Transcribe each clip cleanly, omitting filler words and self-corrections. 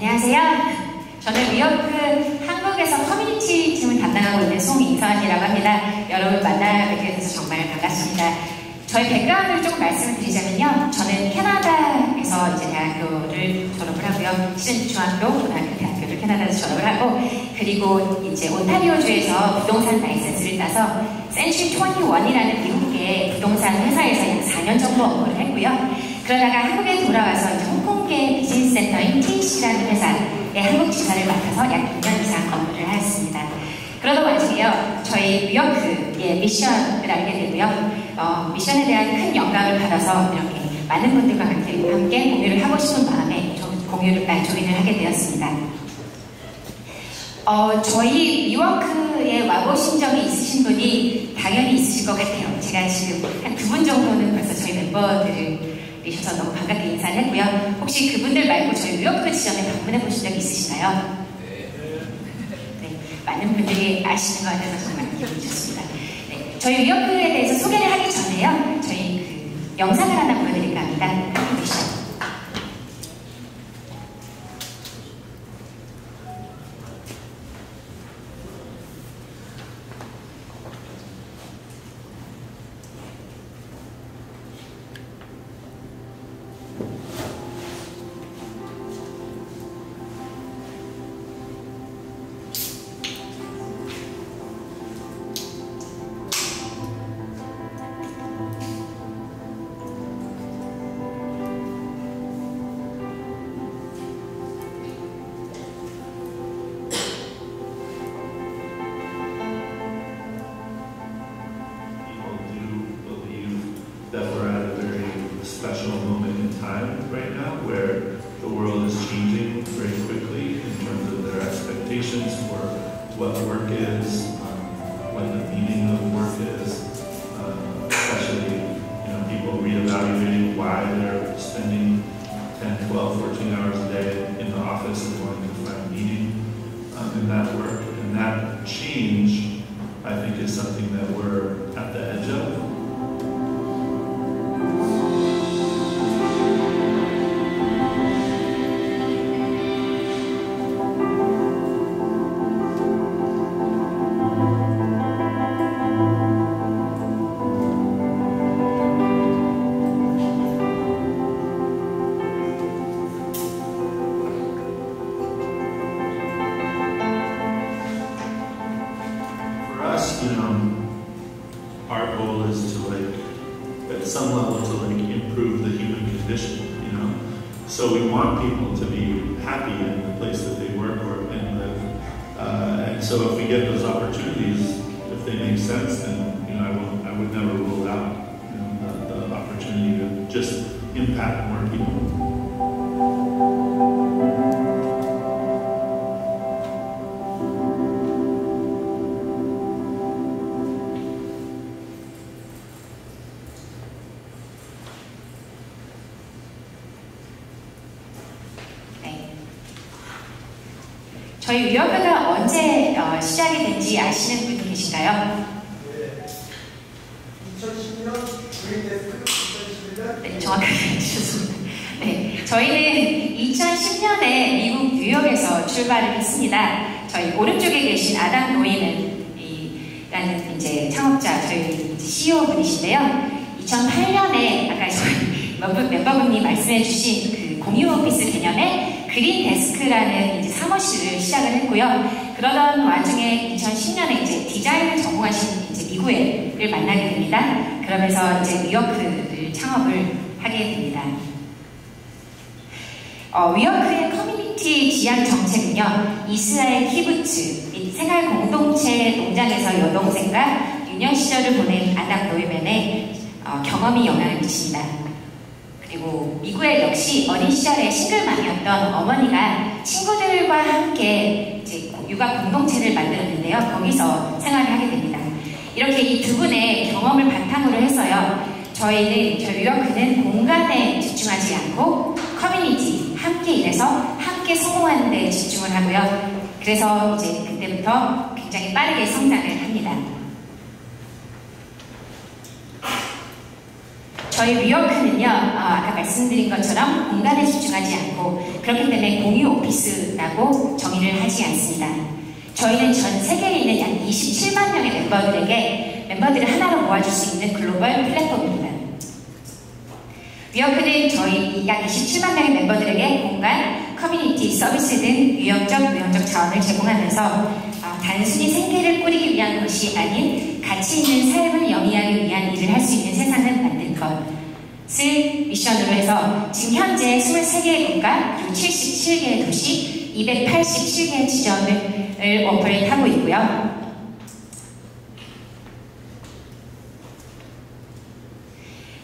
안녕하세요. 저는 뉴요크 한국에서 커뮤니티 팀을 담당하고 있는 송인선이라고 합니다. 여러분 만나 뵙게 돼서 정말 반갑습니다. 저희 백그라운드를 조금 말씀을 드리자면요. 저는 캐나다에서 이제 대학교를 졸업을 하고요. 시즌 중학교, 고등학교, 대학교를 캐나다에서 졸업을 하고, 그리고 이제 온타리오주에서 부동산 라이센스를 따서 센츄리 21이라는 미국계 부동산 회사에서 약 4년 정도 업무를 했고요. 그러다가 한국에 돌아와서 이제 홍콩계 비즈니스 센터인 TC라는 회사의 한국 지사를 맡아서 약 2년 이상 업무를 하였습니다. 그러던 와중에요, 저희 뉴요크의 미션을 알게 되고요. 미션에 대한 큰 영감을 받아서 이렇게 많은 분들과 함께 공유를 하고 싶은 마음에 조인을 하게 되었습니다. 저희 뉴요크에 와보신 적이 있으신 분이 당연히 있으실 것 같아요. 제가 지금 한 2분 정도는 벌써 저희 멤버들이셔서 너무 반갑게 인사를 했고요. 혹시 그분들 말고 저희 뉴요크 지점에 방문해 보신 적이 있으시나요? 네, 많은 분들이 아시는 것 같아서 정말 기분이 좋습니다. 네, 저희 뉴요크에 대해서 소개를 하기 전에요. 저희 영상을 하나 보여드릴까 합니다. 함께 보시죠. That we're at a very special moment in time right now where the world is changing very quickly in terms of their expectations for what work is, what the meaning of work is, especially people reevaluating why they're spending 10, 12, 14 hours a day in the office and wanting to find meaning in that work. And that change, I think, is something that we're at the edge of. Our goal is to at some level to improve the human condition, So we want people to be happy in the place that they work and live. And so if we get those opportunities, if they make sense, then I would never rule out the opportunity to just impact more people. 저희 뉴요크가 언제 시작이 된지 아시는 분이 계신가요? 네. 2010년 주인데스크 2011년? 네, 정확하게 해주셨습니다. 네, 저희는 2010년에 미국 뉴욕에서 출발을 했습니다. 저희 오른쪽에 계신 아담 노이는 라는 이제 창업자, 저희 CEO 분이신데요. 2008년에 아까 저희 멤버분이 말씀해주신 그 공유 오피스 개념의 그린 데스크라는 이제 사무실을 시작을 했고요. 그러던 와중에 2010년에 이제 디자인을 전공하신 이제 미구엘을 만나게 됩니다. 그러면서 이제 뉴요크를 창업을 하게 됩니다. 뉴요크의 커뮤니티 지향 정책은요, 이스라엘 키부츠, 및 생활 공동체 농장에서 여동생과 유년 시절을 보낸 아담 노이맨의 경험이 영향을 미칩니다. 그리고 미구엘 역시 어린 시절에 싱글맘이었던 어머니가 친구들과 함께 이제 육아 공동체를 만들었는데요. 거기서 생활을 하게 됩니다. 이렇게 이 두 분의 경험을 바탕으로 해서요. 저희 뉴요크는 공간에 집중하지 않고 커뮤니티, 함께 일해서 함께 성공하는 데 집중을 하고요. 그래서 이제 그때부터 굉장히 빠르게 성장을 합니다. 저희 위워크는요, 아까 말씀드린 것처럼 공간에 집중하지 않고 그렇기 때문에 공유 오피스라고 정의를 하지 않습니다. 저희는 전 세계에 있는 약 27만 명의 멤버들을 하나로 모아줄 수 있는 글로벌 플랫폼입니다. 위워크는 저희 약 27만 명의 멤버들에게 공간, 커뮤니티, 서비스 등 유형적, 무형적 자원을 제공하면서 단순히 생계를 꾸리기 위한 것이 아닌 가치 있는 삶을 영위하기 위한 일을 할 수 있는 세상을 만든 것을 미션으로 해서 지금 현재 23개의 국가, 그리고 77개의 도시, 287개의 지점을 오퍼레이트하고 있고요.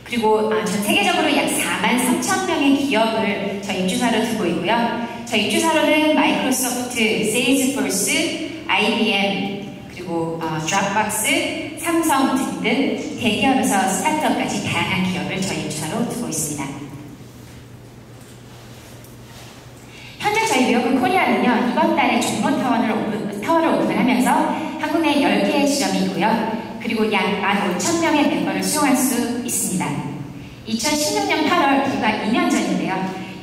그리고 전 세계적으로 약 4만 3천 명의 기업을 저희 입주사로 두고 있고요. 저희 입주사로는 마이크로소프트, 세일즈포스, IBM, 그리고 드롭박스, 삼성 등등 대기업에서 스타트업까지 다양한 기업을 저희 입주사로 두고 있습니다. 현재 저희 위워크 코리아는요, 이번 달에 종로 타워를 오픈하면서 한국 내 10개의 지점이 있고요. 그리고 약 15,000명의 멤버를 수용할 수 있습니다. 2016년 8월, 불과 2년 전인데요.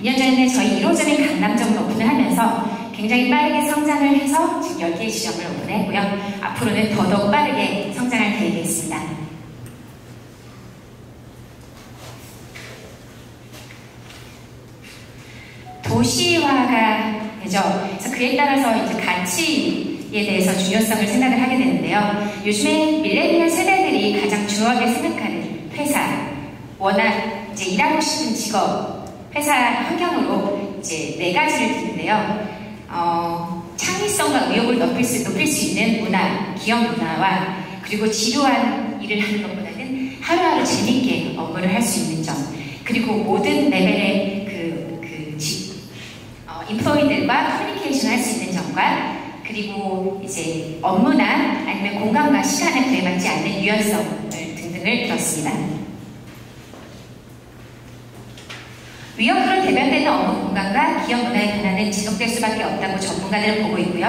2년 전에 저희 1호점인 강남점을 오픈을 하면서 굉장히 빠르게 성장을 해서 지금 10개의 지점을 오픈했고요. 앞으로는 더더욱 빠르게 성장할 계획이 있습니다. 도시화가 되죠. 그래서 그에 따라서 이제 가치에 대해서 중요성을 생각을 하게 되는데요. 요즘에 밀레니얼 세대들이 가장 중요하게 생각하는 회사, 워낙 이제 일하고 싶은 직업, 회사 환경으로 이제 4가지를 드는데요. 창의성과 의욕을 높일 수 있는 문화, 기업 문화와 그리고 지루한 일을 하는 것보다는 하루하루 재밌게 업무를 할 수 있는 점, 그리고 모든 레벨의 인플로이들과 커뮤니케이션을 할 수 있는 점과 그리고 이제 업무나 아니면 공간과 시간에 구애받지 않는 유연성 등등을 들었습니다. 위워크로 대변되는 업무 공간과 기업 문화의 변화는 지속될 수밖에 없다고 전문가들은 보고 있고요.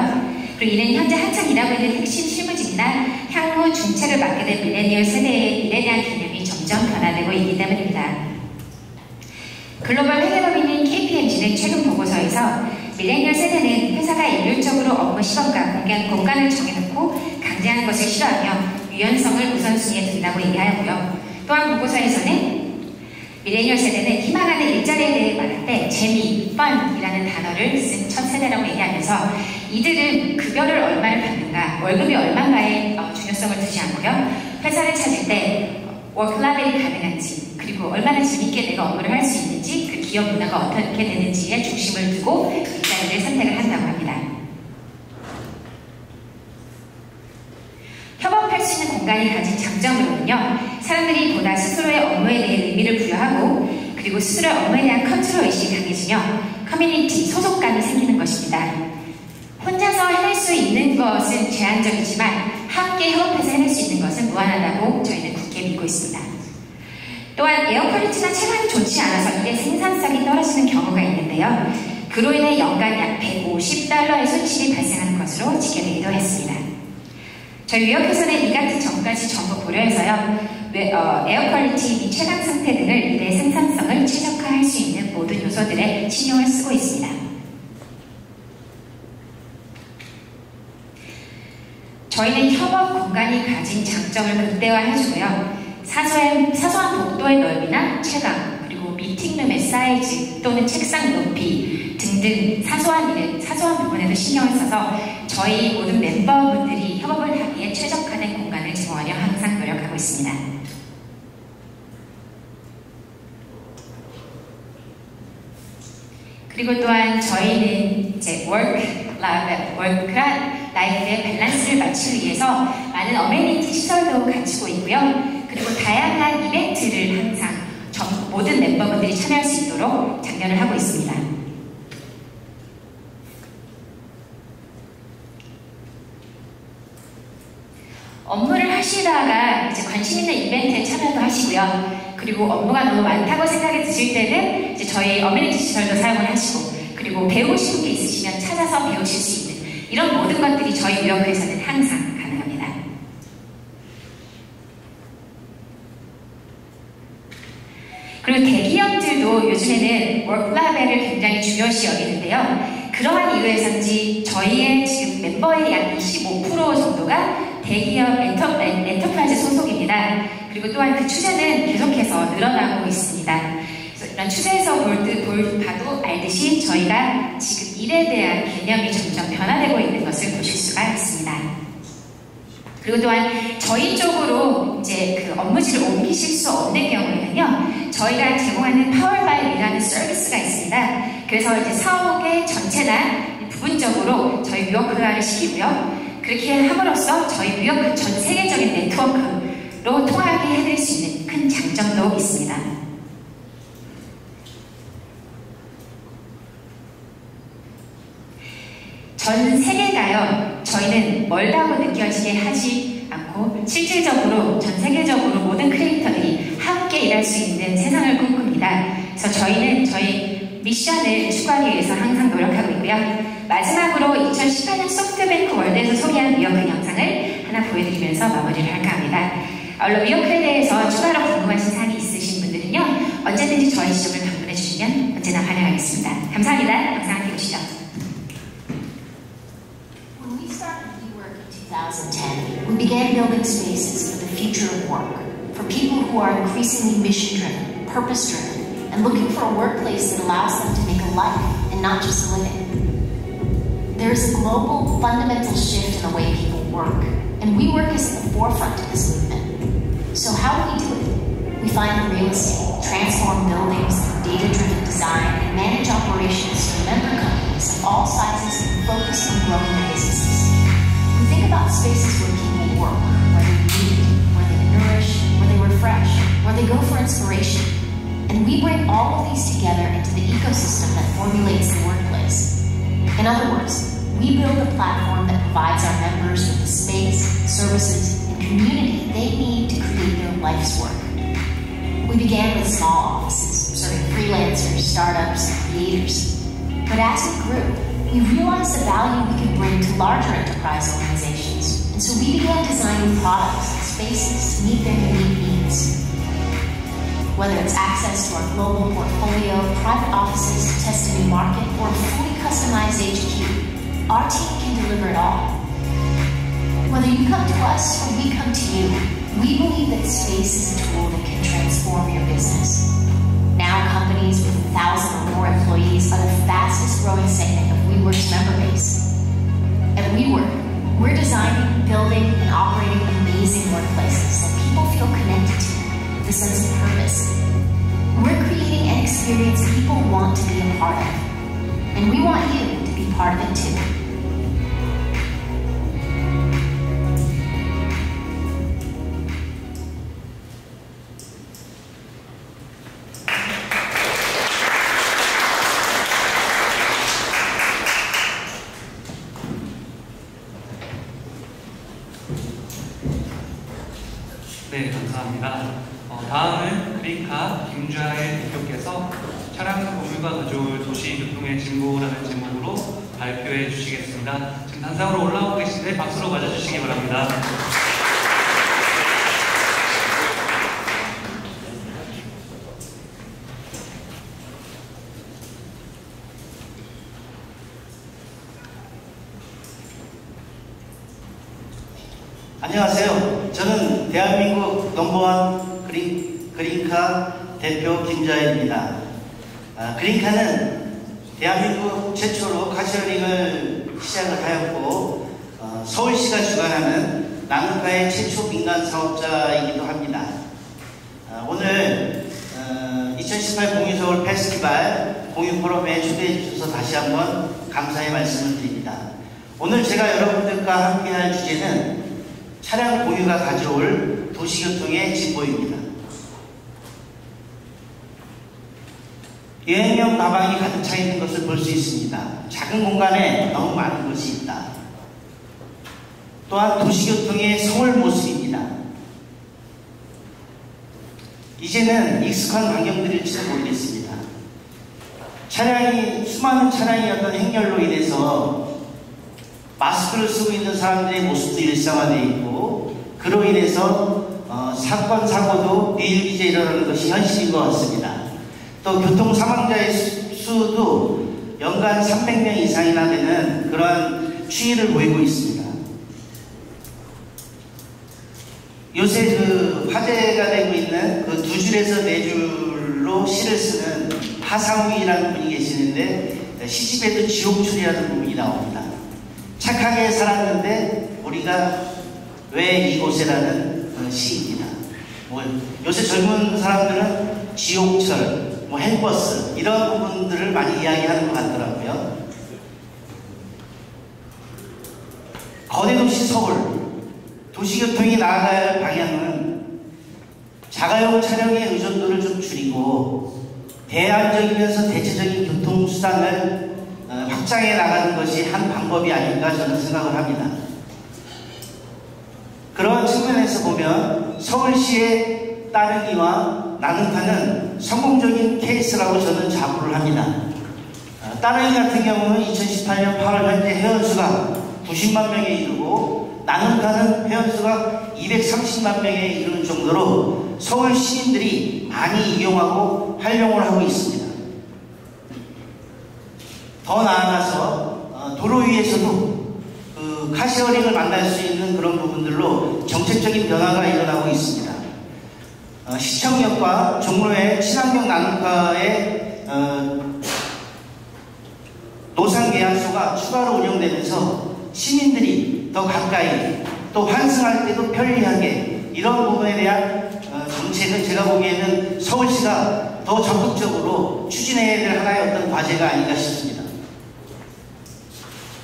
그리고 이는 현재 한창 일하고 있는 핵심 실무직이나 향후 중책을 맡게 될 밀레니얼 세대의 미래에 대한 개념이 점점 변화되고 있기 때문입니다. 글로벌 회계법인인 KPMG는 최근 보고서에서 밀레니얼 세대는 회사가 일률적으로 업무 시간과 공간을 정해놓고 강제하는 것을 싫어하며 유연성을 우선순위에 둔다고 얘기하였고요. 또한 보고서에서는 밀레니얼 세대는 희망하는 일자리에 대해 말할 때 재미, 펀이라는 단어를 쓴 첫 세대라고 얘기하면서 이들은 급여를 얼마를 받는가, 월급이 얼마인가에 중요성을 두지 않고요. 회사를 찾을 때 워크라벨이 가능한지, 그리고 얼마나 재밌게 내가 업무를 할 수 있는지, 그 기업 문화가 어떻게 되는지에 중심을 두고 일자리를 선택을 한다고 합니다. 협업할 수 있는 공간이 가진 장점으로는요, 사람들이 보다 스스로의 업무에 대해 의미를 부여하고 그리고 스스로의 업무에 대한 컨트롤 의식이 강해지며 커뮤니티, 소속감이 생기는 것입니다. 혼자서 해낼 수 있는 것은 제한적이지만 함께 협업해서 해낼 수 있는 것은 무한하다고 저희는 굳게 믿고 있습니다. 또한 에어 퀄리티나 체감이 좋지 않아서 일의 생산성이 떨어지는 경우가 있는데요. 그로 인해 연간 약 $150의 손실이 발생하는 것으로 지켜내기도 했습니다. 저희 위워크에서는 이 같은 점까지 전부 고려해서요. 에어 퀄리티 및 체감 상태 등을 일의 생산성을 최적화할 수 있는 모든 요소들에 신경을 쓰고 있습니다. 저희는 협업 공간이 가진 장점을 극대화해주고요. 사소한 복도의 넓이나 체감, 그리고 미팅룸의 사이즈 또는 책상 높이 등등 사소한 부분에도 신경을 써서 저희 모든 멤버분들이 협업을 하기에 최적화된 공간을 제공하려 항상 노력하고 있습니다. 그리고 또한 저희는 이제 워크와 라이프의 밸런스를 맞추기 위해서 많은 어메니티 시설도 갖추고 있고요. 그리고 다양한 이벤트를 항상 모든 멤버분들이 참여할 수 있도록 장려를 하고 있습니다. 업무를 하시다가 이제 관심 있는 이벤트에 참여도 하시고요. 그리고 업무가 너무 많다고 생각이 드실 때는 이제 저희 어메니티 시설도 사용을 하시고, 그리고 배우고 싶은 게 있으시면 찾아서 배우실 수 있는 이런 모든 것들이 저희 위워크에서는 항상 가능합니다. 회사도 요즘에는 워크라이프를 굉장히 중요시 여기는데요. 그러한 이유에서인지 저희의 지금 멤버의 약 25% 정도가 대기업 엔터프라이즈 소속입니다. 그리고 또한 그 추세는 계속해서 늘어나고 있습니다. 그래서 이런 추세에서 봐도 알듯이 저희가 지금 일에 대한 개념이 점점 변화되고 있는 것을 보실 수가 있습니다. 그리고 또한 저희 쪽으로 이제 그 업무지를 옮기실 수 없는 경우에는요, 저희가 제공하는 Powered by Me라는 서비스가 있습니다. 그래서 이제 사옥의 전체나 부분적으로 저희 무역화를 시키고요. 그렇게 함으로써 저희 무역 전 세계적인 네트워크로 통하게 해드릴 수 있는 큰 장점도 있습니다. 전 세계가요, 저희는 멀다고 느껴지게 하지 않고 실질적으로 전 세계적으로 모든 크리에이터들이 함께 일할 수 있는 세상을 꿈꿉니다. 그래서 저희는 저희 미션을 추구하기 위해서 항상 노력하고 있고요. 마지막으로 2018년 소프트뱅크 월드에서 소개한 미어크 영상을 하나 보여드리면서 마무리를 할까 합니다. 물론 미어크에 대해서 추가로 궁금하신 사항이 있으신 분들은요, 언제든지 저희 지점을 방문해 주시면 언제나 환영하겠습니다. 감사합니다. 영상 함께 보시죠. 2010, we began building spaces for the future of work, for people who are increasingly mission-driven, purpose-driven, and looking for a workplace that allows them to make a life and not just a living. There is a global, fundamental shift in the way people work, and WeWork is at the forefront of this movement. So how do we do it? We find the real estate, transform buildings, data-driven design, and manage operations for member companies of all sizes and focus on growing their businesses. We think about spaces where people work, where they lead, where they nourish, where they refresh, where they go for inspiration. And we bring all of these together into the ecosystem that formulates the workplace. In other words, we build a platform that provides our members with the space, services, and community they need to create their life's work. We began with small offices, serving freelancers, startups, and creators. But as we grew, we realized the value we could bring to larger enterprise organizations, and so we began designing products and spaces to meet their unique needs. Whether it's access to our global portfolio, private offices to test a new market, or a fully customized HQ, our team can deliver it all. Whether you come to us or we come to you, we believe that space is a tool that can transform your business. Now companies with 1,000 or more employees are the fastest growing segment of WeWork's member base. At WeWork, we're designing, building, and operating amazing workplaces that people feel connected to with a sense of purpose. We're creating an experience people want to be a part of. And we want you to be part of it too. 네, 감사합니다. 다음은 그린카 김좌일 대표께서 차량 공유가 가져올 도시교통의 진보라는 제목으로 발표해 주시겠습니다. 지금 단상으로 올라오고 계신데 박수로 맞아주시기 바랍니다. 안녕하세요. 저는 대한민국 넘버원 그린카 대표 김자일입니다. 그린카는 대한민국 최초로 카시어링을 시작을 하였고 서울시가 주관하는 난카의 최초 민간 사업자이기도 합니다. 오늘 2018 공유서울 페스티벌 공유 포럼에 초대해 주셔서 다시 한번 감사의 말씀을 드립니다. 오늘 제가 여러분들과 함께할 주제는 차량 공유가 가져올 도시교통의 진보입니다. 여행용 가방이 가득 차 있는 것을 볼 수 있습니다. 작은 공간에 너무 많은 것이 있다. 또한 도시교통의 서울 모습입니다. 이제는 익숙한 광경들일지도 모르겠습니다. 수많은 차량이 어떤 행렬로 인해서 마스크를 쓰고 있는 사람들의 모습도 일상화되어 있고, 그로 인해서 사건, 사고도 비일비재 일어나는 것이 현실인 것 같습니다. 또 교통 사망자의 수도 연간 300명 이상이나 되는 그러한 추이를 보이고 있습니다. 요새 그 화제가 되고 있는 그 2줄에서 4줄로 시를 쓰는 하상욱이라는 분이 계시는데 시집에도 지옥출이라는 부분이 나옵니다. 착하게 살았는데 우리가 왜 이곳에라는 시입니다. 요새 젊은 사람들은 지옥철, 헬버스 이런 부분들을 많이 이야기하는 것 같더라고요. 거대 도시 서울, 도시교통이 나아가야 할 방향은 자가용 차량의 의존도를 좀 줄이고 대안적이면서 대체적인 교통수단을 확장해 나가는 것이 한 방법이 아닌가 저는 생각을 합니다. 그런 측면에서 보면 서울시의 따릉이와 나눔카는 성공적인 케이스라고 저는 자부를 합니다. 따릉이 같은 경우는 2018년 8월 현재 회원수가 90만 명에 이르고 나눔카는 회원수가 230만 명에 이르는 정도로 서울 시민들이 많이 이용하고 활용을 하고 있습니다. 더 나아가서 도로 위에서도 그 카시어링을 만날 수 있는 그런 부분들로 정책적인 변화가 일어나고 있습니다. 시청역과 종로의 친환경 나눔카의 노상 계약소가 추가로 운영되면서 시민들이 더 가까이 또 환승할 때도 편리하게 이런 부분에 대한 정책은 제가 보기에는 서울시가 더 적극적으로 추진해야 될 하나의 어떤 과제가 아닌가 싶습니다.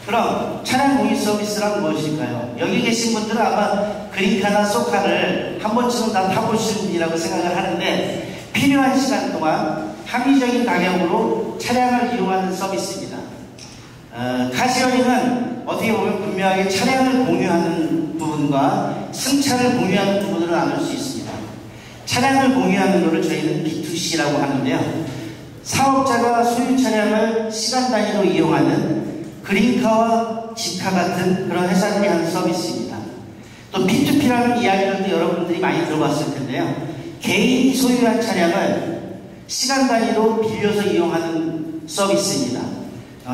그럼 차량 공유 서비스란 무엇일까요? 여기 계신 분들은 아마 그린카나 소카를 한 번쯤은 다 타보시는 분이라고 생각을 하는데 필요한 시간 동안 합리적인 가격으로 차량을 이용하는 서비스입니다. 카시어링은 어떻게 보면 분명하게 차량을 공유하는 부분과 승차를 공유하는 부분으로 나눌 수 있습니다. 차량을 공유하는 것을 저희는 B2C라고 하는데요. 사업자가 소유 차량을 시간 단위로 이용하는 그린카와 집카 같은 그런 회사들이 하는 서비스입니다. 또 P2P라는 이야기를 여러분들이 많이 들어봤을 텐데요. 개인이 소유한 차량을 시간 단위로 빌려서 이용하는 서비스입니다.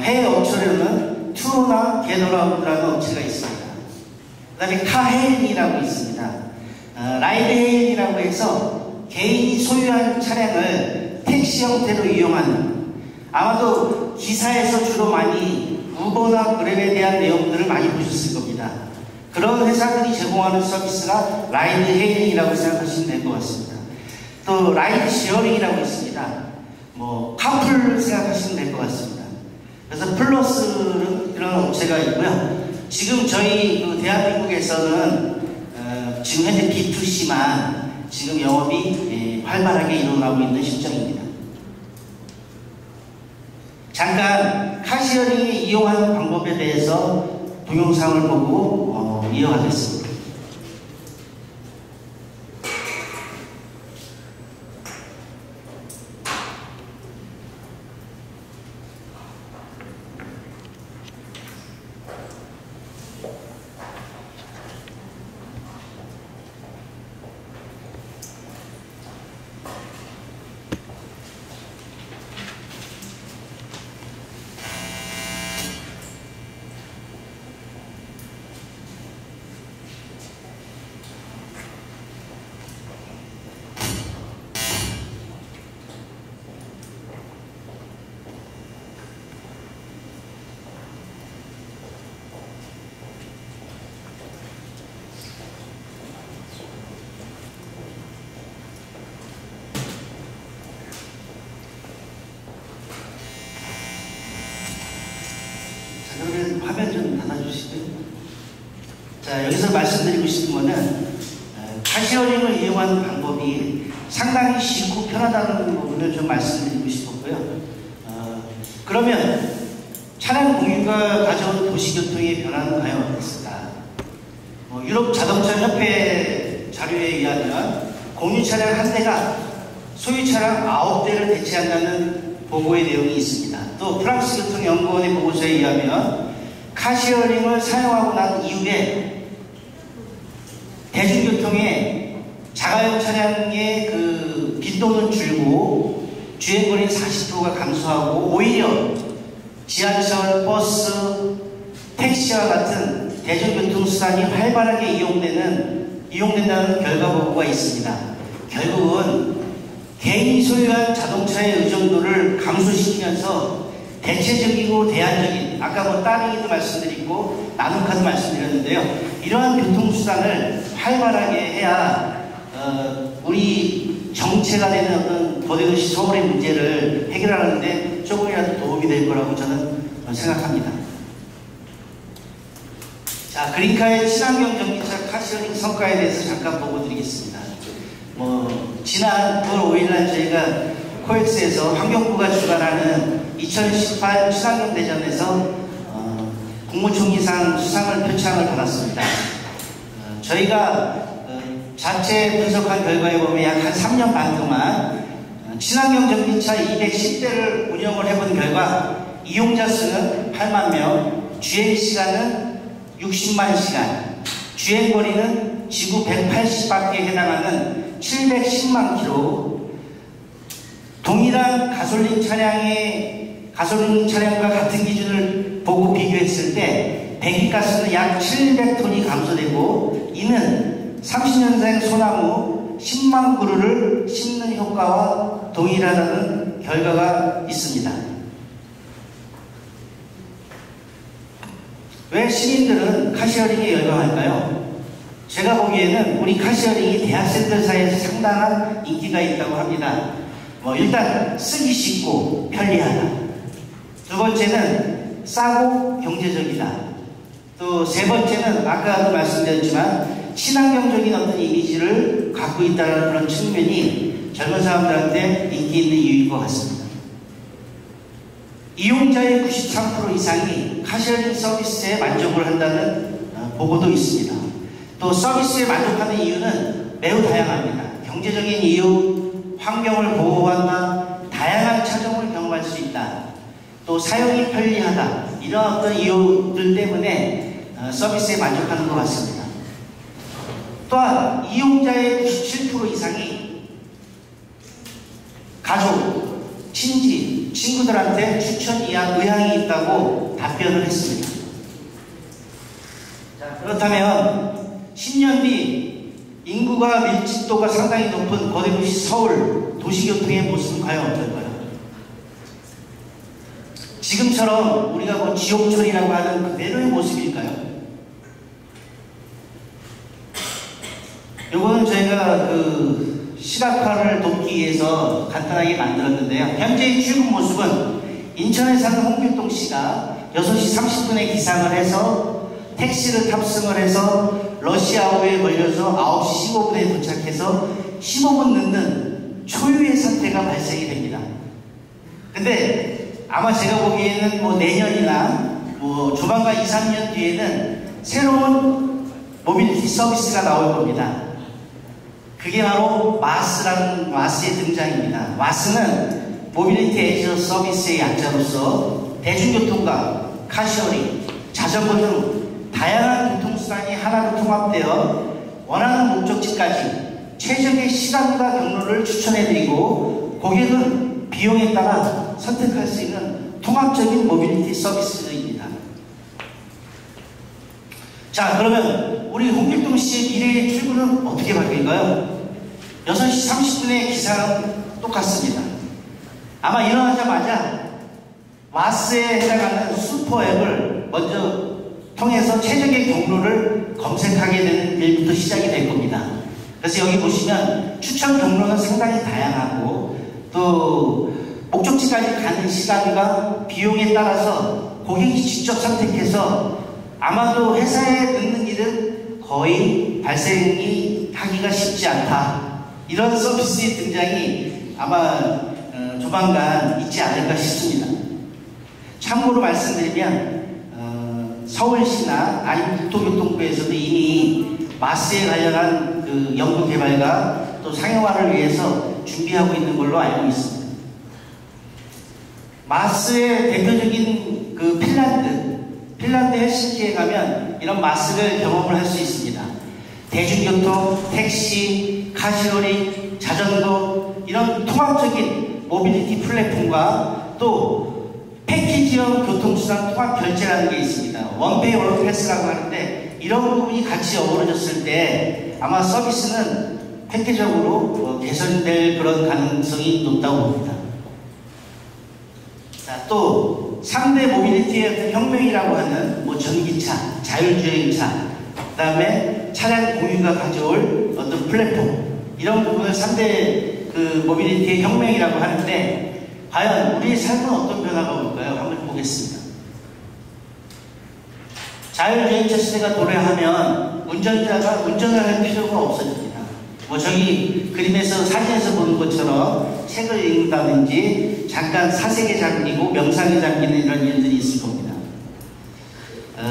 해외 업체로는 투어나 게더라운드라는 업체가 있습니다. 그 다음에 카헤일이라고 있습니다. 라이드 헤일이라고 해서 개인이 소유한 차량을 택시 형태로 이용하는, 아마도 기사에서 주로 많이 우버나 그랩에 대한 내용들을 많이 보셨을 겁니다. 그런 회사들이 제공하는 서비스가 라이드 헤일링이라고 생각하시면 될 것 같습니다. 또 라이드 쉐어링이라고 있습니다. 카풀 생각하시면 될 것 같습니다. 그래서 플러스는 이런 업체가 있고요. 지금 저희 대한민국에서는 지금 현재 B2C만 지금 영업이 활발하게 일어나고 있는 실정입니다. 잠깐 카시어링에 이용하는 방법에 대해서 동영상을 보고 이어가겠습니다. 그러면 화면 좀 닫아주시고요. 자, 여기서 말씀드리고 싶은 거는 카시어링을 이용하는 방법이 상당히 쉽고 편하다는 부분을 좀 말씀드리고 싶었고요. 그러면 차량 공유가 가져온 도시교통의 변화는 과연 어땠을까? 유럽 자동차 협회 자료에 의하면 공유 차량 한 대가 소유 차량 9대를 대체한다는 보고의 내용이 있습니다. 또 프랑스 교통연구원의 보고서에 의하면 카시어링을 사용하고 난 이후에 대중교통의 자가용 차량의 그 빈도는 줄고 주행거리는 40%가 감소하고 오히려 지하철, 버스, 택시와 같은 대중교통수단이 활발하게 이용된다는 결과 보고가 있습니다. 결국은 개인이 소유한 자동차의 의존도를 감소시키면서 대체적이고 대안적인, 아까 뭐 따릉이도 말씀드리고 나눔카도 말씀드렸는데요. 이러한 교통수단을 활발하게 해야 우리 정체가 되는 어떤 거대도시 서울의 문제를 해결하는데 조금이라도 도움이 될 거라고 저는 생각합니다. 자, 그린카의 친환경 전기차 카시어링 성과에 대해서 잠깐 보고 드리겠습니다. 지난 9월 5일날 저희가 코엑스에서 환경부가 주관하는 2018 친환경 대전에서 국무총리상 수상을 표창을 받았습니다. 저희가 자체 분석한 결과에 보면 약 한 3년 반 동안 친환경 전기차 210대를 운영을 해본 결과 이용자 수는 8만 명, 주행 시간은 60만 시간, 주행거리는 지구 180바퀴에 해당하는 710만 킬로, 동일한 가솔린 차량과 같은 기준을 보고 비교했을 때 배기가스는 약 700톤이 감소되고, 이는 30년생 소나무 10만 그루를 심는 효과와 동일하다는 결과가 있습니다. 왜 시민들은 카시어링에 열광할까요? 제가 보기에는 우리 카시어링이 대학생들 사이에서 상당한 인기가 있다고 합니다. 일단 쓰기 쉽고 편리하다. 두 번째는 싸고 경제적이다. 또 세 번째는 아까도 말씀드렸지만 친환경적인 어떤 이미지를 갖고 있다는 그런 측면이 젊은 사람들한테 인기 있는 이유인 것 같습니다. 이용자의 93% 이상이 카시어링 서비스에 만족을 한다는 보고도 있습니다. 또 서비스에 만족하는 이유는 매우 다양합니다. 경제적인 이유, 환경을 보호한다, 다양한 차종을 경험할 수 있다, 또 사용이 편리하다, 이런 어떤 이유들 때문에 서비스에 만족하는 것 같습니다. 또한 이용자의 97% 이상이 가족, 친지, 친구들한테 추천 의향이 있다고 답변을 했습니다. 자, 그렇다면 10년 뒤 인구가 밀집도가 상당히 높은 거대도시 서울 도시교통의 모습은 과연 어떨까요? 지금처럼 우리가 지옥철이라고 하는 그대로의 모습일까요? 요거는 저희가 시각화를 돕기 위해서 간단하게 만들었는데요. 현재의 출근 모습은 인천에 사는 홍길동 씨가 6시 30분에 기상을 해서 택시를 탑승을 해서 러시아호에 걸려서 9시 15분에 도착해서 15분 늦는 초유의 사태가 발생이 됩니다. 근데 아마 제가 보기에는 내년이나 조만간 2, 3년 뒤에는 새로운 모빌리티 서비스가 나올 겁니다. 그게 바로 마스의 등장입니다. 마스는 모빌리티 에이저 서비스의 약자로서 대중교통과 카시어링, 자전거 등 다양한 교통수단이 하나로 통합되어 원하는 목적지까지 최적의 시간과 경로를 추천해드리고 고객은 비용에 따라 선택할 수 있는 통합적인 모빌리티 서비스입니다. 자, 그러면 우리 홍길동 씨의 미래의 출근은 어떻게 바뀔까요? 6시 30분의 기상은 똑같습니다. 아마 일어나자마자 마스에 해당하는 슈퍼앱을 먼저 통해서 최적의 경로를 검색하게 되는 일부터 시작이 될 겁니다. 그래서 여기 보시면 추천 경로는 상당히 다양하고 또 목적지까지 가는 시간과 비용에 따라서 고객이 직접 선택해서 아마도 회사에 늦는 일은 거의 발생이 하기가 쉽지 않다. 이런 서비스의 등장이 아마 조만간 있지 않을까 싶습니다. 참고로 말씀드리면 서울시나 아니면 국토교통부에서도 이미 마스에 관련한 연구 개발과 또 상용화를 위해서 준비하고 있는 걸로 알고 있습니다. 마스의 대표적인 핀란드 헬싱키에 가면 이런 마스를 경험을 할 수 있습니다. 대중교통, 택시, 카시오링, 자전거 이런 통합적인 모빌리티 플랫폼과 또 패키지형 교통수단 통합 결제라는 게 있습니다. 원페이 원 패스라고 하는데 이런 부분이 같이 어우러졌을 때 아마 서비스는 획기적으로 개선될 그런 가능성이 높다고 봅니다. 자, 또 3대 모빌리티의 혁명이라고 하는 전기차, 자율주행차, 그 다음에 차량 공유가 가져올 어떤 플랫폼, 이런 부분을 3대 모빌리티의 혁명이라고 하는데 과연 우리의 삶은 어떤 변화가 올까요? 한번 보겠습니다. 자율주행차 시대가 도래하면 운전자가 운전을 할 필요가 없어집니다. 저기 그림에서 사진에서 보는 것처럼 책을 읽는다든지 잠깐 사색에 잠기고 명상에 잠기는 이런 일들이 있을 겁니다.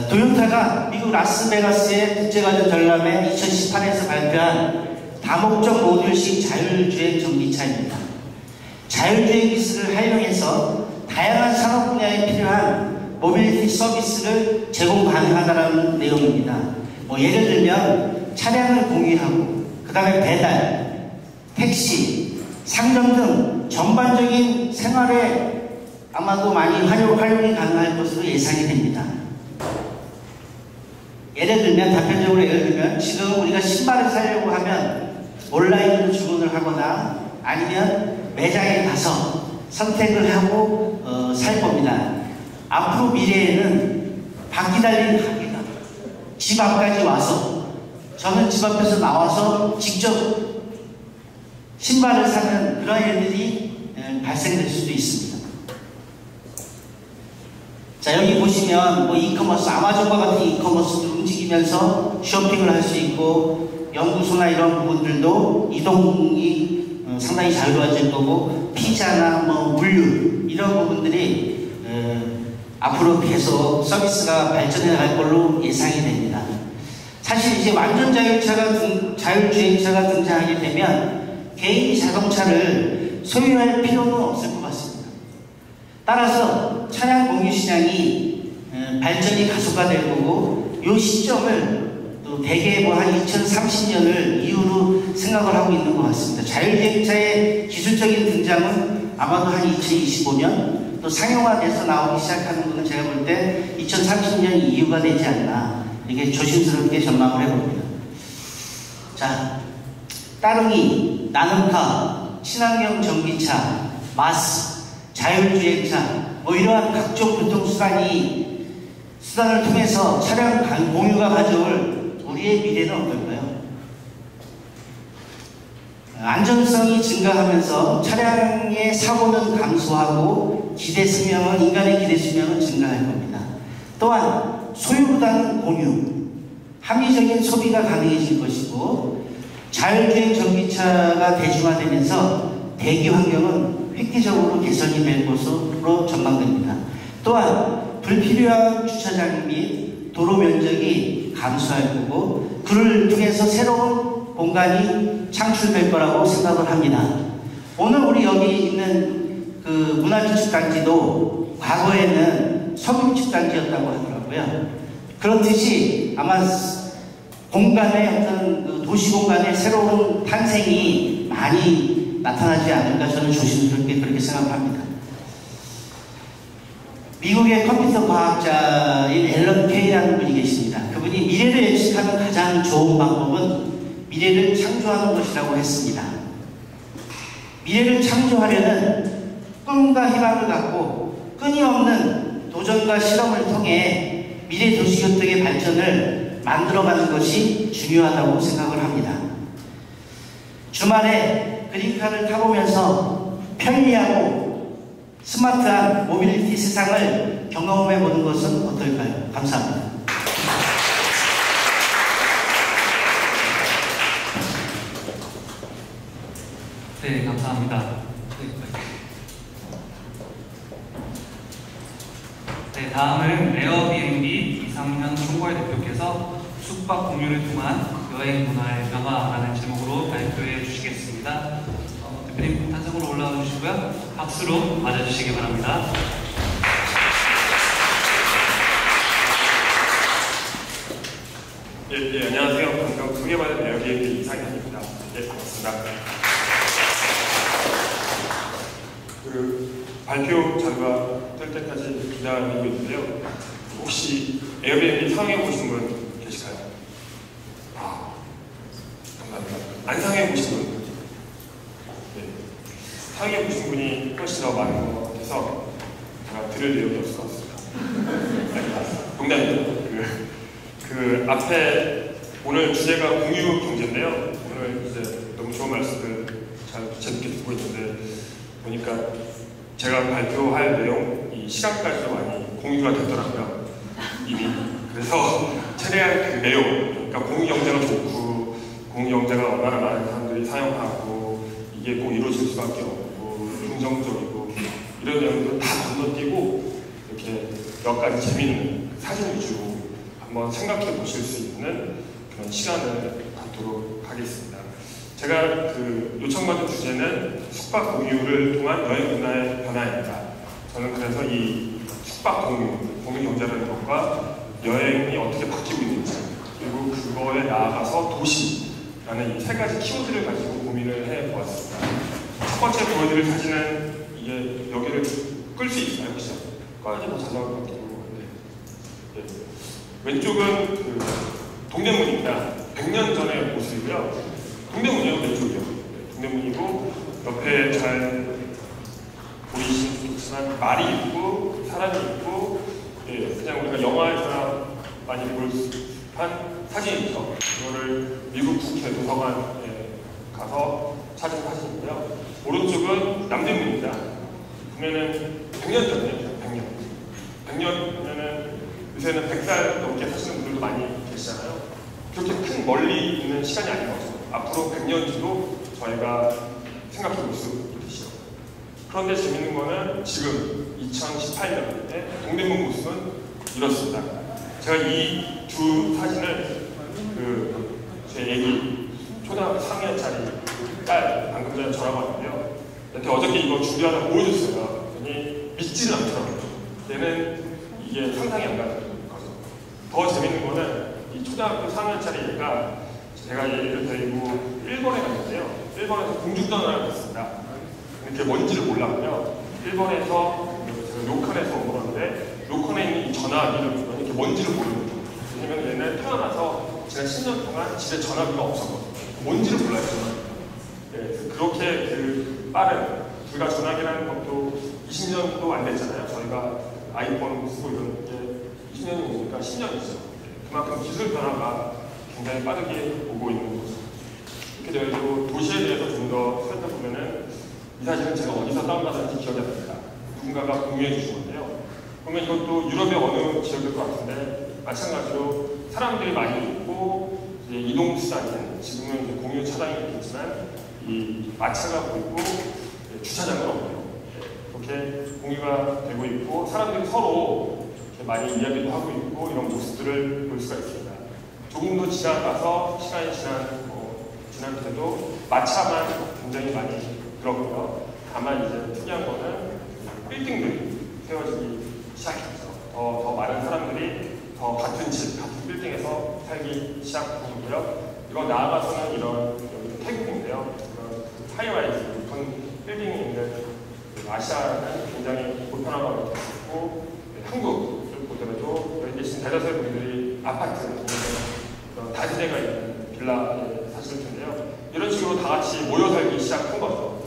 도요타가 미국 라스베가스의 국제가전 전람회 2018에서 발표한 다목적 모듈식 자율주행 전기차입니다. 자율주행 기술을 활용해서 다양한 산업 분야에 필요한 모빌리티 서비스를 제공 가능하다는 내용입니다. 예를 들면 차량을 공유하고 그 다음에 배달, 택시, 상점 등 전반적인 생활에 아마도 많이 활용이 가능할 것으로 예상이 됩니다. 단편적으로 예를 들면 지금 우리가 신발을 사려고 하면 온라인으로 주문을 하거나 아니면 매장에 가서 선택을 하고 살 겁니다. 앞으로 미래에는 바퀴 달린 가게가 집 앞까지 와서 저는 집 앞에서 나와서 직접 신발을 사는 그런 일들이 발생될 수도 있습니다. 자, 여기 보시면 이커머스, 아마존과 같은 이커머스도 움직이면서 쇼핑을 할 수 있고 연구소나 이런 부분들도 이동이 상당히 자유로워질 거고 피자나 물류 이런 부분들이 앞으로 계속 서비스가 발전해 갈 걸로 예상이 됩니다. 사실 이제 완전 자율주행차가 등장하게 되면 개인이 자동차를 소유할 필요는 없을 것 같습니다. 따라서 차량 공유 시장이 발전이 가속화될 거고 이 시점을 또 대개 한 2030년을 이후로 생각을 하고 있는 것 같습니다. 자율주행차의 기술적인 등장은 아마도 한 2025년 또 상용화돼서 나오기 시작하는 것은 제가 볼 때 2030년 이후가 되지 않나 이게 조심스럽게 전망을 해봅니다. 자, 따릉이, 나눔카, 친환경 전기차, 마스, 자율주행차 이러한 각종 수단을 통해서 차량 공유가 가져올 우리의 미래는 어떨까요? 안전성이 증가하면서 차량의 사고는 감소하고 인간의 기대 수명은 증가할 겁니다. 또한 소유보다는 공유, 합리적인 소비가 가능해질 것이고 자율주행 전기차가 대중화되면서 대기 환경은 획기적으로 개선이 될 것으로 전망됩니다. 또한 불필요한 주차장 및 도로 면적이 감소할 거고 그를 통해서 새로운 공간이 창출될 거라고 생각을 합니다. 오늘 우리 여기 있는 문화기축단지도 과거에는 서민축단지였다고 하더라고요. 그렇듯이 아마 도시 공간의 새로운 탄생이 많이 나타나지 않을까 저는 조심스럽게 그렇게 생각합니다. 미국의 컴퓨터 과학자인 앨런 케이라는 분이 계십니다. 그분이 미래를 예측하는 가장 좋은 방법은 미래를 창조하는 것이라고 했습니다. 미래를 창조하려는 꿈과 희망을 갖고 끊임없는 도전과 실험을 통해 미래 도시교통의 발전을 만들어가는 것이 중요하다고 생각을 합니다. 주말에 그린카를 타보면서 편리하고 스마트한 모빌리티 세상을 경험해보는 것은 어떨까요? 감사합니다. 네, 감사합니다. 네, 다음은 에어비앤비 이상현 총괄 대표께서 숙박 공유를 통한 여행 문화의 변화라는 제목으로 발표해 주시겠습니다. 대표님 탄성으로 올라와 주시고요. 박수로 맞아주시기 바랍니다. 예, 안녕하세요. 방금 소개받은 에어비앤비 이상현입니다. 네, 반갑습니다. 그 발표 자료가 뜰 때까지 기다리고 있는데요. 혹시 에어비앤비 사용해 보신 분 계실까요? 아, 감사합니다. 안 사용해 보신 분? 네. 사용해 보신 분이 훨씬 더 많은 것 같아서 제가 들을 내용이 없을 것 같습니다. 농담입니다. 그 앞에 오늘 주제가 공유 경제인데요. 오늘 이제 너무 좋은 말씀을 잘 재밌게 듣고 있는데 보니까 제가 발표할 내용이 시간까지도 많이 공유가 됐더라고요. 이미. 그래서 최대한 그 내용, 그러니까 공유 경제가 좋고 공유 경제가 얼마나 많은 사람들이 사용하고 이게 꼭 이루어질 수밖에 없고 긍정적이고 이런 내용들을 다 건너뛰고 이렇게 몇 가지 재미있는 사진 위주로 한번 생각해 보실 수 있는 그런 시간을 갖도록 하겠습니다. 제가 그 요청받은 주제는 숙박 공유를 통한 여행 문화의 변화입니다. 저는 그래서 이 숙박 공유 경제라는 것과 여행이 어떻게 바뀌고 있는지 그리고 그거에 나아가서 도시라는 이 세 가지 키워드를 가지고 고민을 해보았습니다. 첫 번째 보여드릴 사진은 이게 여기를 끌 수 있어요, 혹시? 꺼야지 뭐 잘 나올 것 같기도 하고. 네. 왼쪽은 그 동대문입니다. 100년 전의 모습이고요. 동대문이요, 왼쪽이요. 네, 동대문이고 옆에 잘 보이시면 좋지만 말이 있고 사람이 있고 예, 그냥 우리가 영화에서나 많이 볼 한 사진이죠. 이거를 미국 국회 도서관에 가서 찾은 사진이고요. 오른쪽은 남대문입니다. 보면은 100년 전이에요. 100년이면은 요새는 100살 넘게 사시는 분들도 많이 계시잖아요. 그렇게 큰 멀리 있는 시간이 아닌 거죠. 앞으로 100년 뒤도 저희가 생각해 볼 수 있으시죠. 그런데 재밌는 거는 지금 2018년에 동대문 모습은 이렇습니다. 제가 이 두 사진을 제 애기 초등학교 3학년짜리 딸 방금 전에 전화가 왔는데요. 근데 어저께 이거 준비하다 보여줬어요. 그랬더니 믿지는 않더라고요. 얘는 이게 상상이 안 가는 거죠. 더 재밌는 거는 이 초등학교 3학년짜리 애가 제가 얘를 데리고 일본에 갔는데요. 일본에서 공중전화를 했습니다. 이렇게 뭔지를 몰랐고요. 일본에서 제가 료칸에서 온 거였는데 료칸에 있는 이 전화기를 이렇게 뭔지를 모르는 거예요. 왜냐면 얘는 태어나서 지난 10년 동안 집에 전화기가 없었거든요. 뭔지를 몰라요. 네, 그렇게 그 빠른 불과 전화기라는 것도 20년도 안 됐잖아요. 저희가 아이폰 쓰고 이런 게 20년이니까 10년이죠. 그만큼 기술 변화가 굉장히 빠르게 오고 있는 거죠. 이렇게 되어도 도시에 대해서 좀 더 살펴보면은 이 사진은 제가 어디서 다운받았는지 기억이 안 납니다. 누군가가 공유해 주신 건데요. 그러면 이것도 유럽의 어느 지역일 것 같은데 마찬가지로 사람들이 많이 있고 이동수단인 지금은 이제 공유 차량이 있겠지만 이 마차가 보이고 주차장은 없고요. 그렇게 공유가 되고 있고 사람들이 서로 이렇게 많이 이야기도 하고 있고 이런 모습들을 볼 수가 있습니다. 조금 더 지나가서 시간이 지난때도 마차만 굉장히 많이 들었고요. 다만 이제 특이한 거는 빌딩들이 세워지기 시작했죠. 더 많은 사람들이 더 같은 집, 같은 빌딩에서 살기 시작하고요. 이거 나아가서는 이런 여기 태국인데요. 이런 하이라이즈, 높은 빌딩이 있는 아시아는 굉장히 보편화가 됐고 한국을 보더라도 여기 계신 대다수의 분들이 아파트, 이런 다세대가 있는 빌라에 사실 텐데요. 이런 식으로 다 같이 모여 살기 시작한 거죠.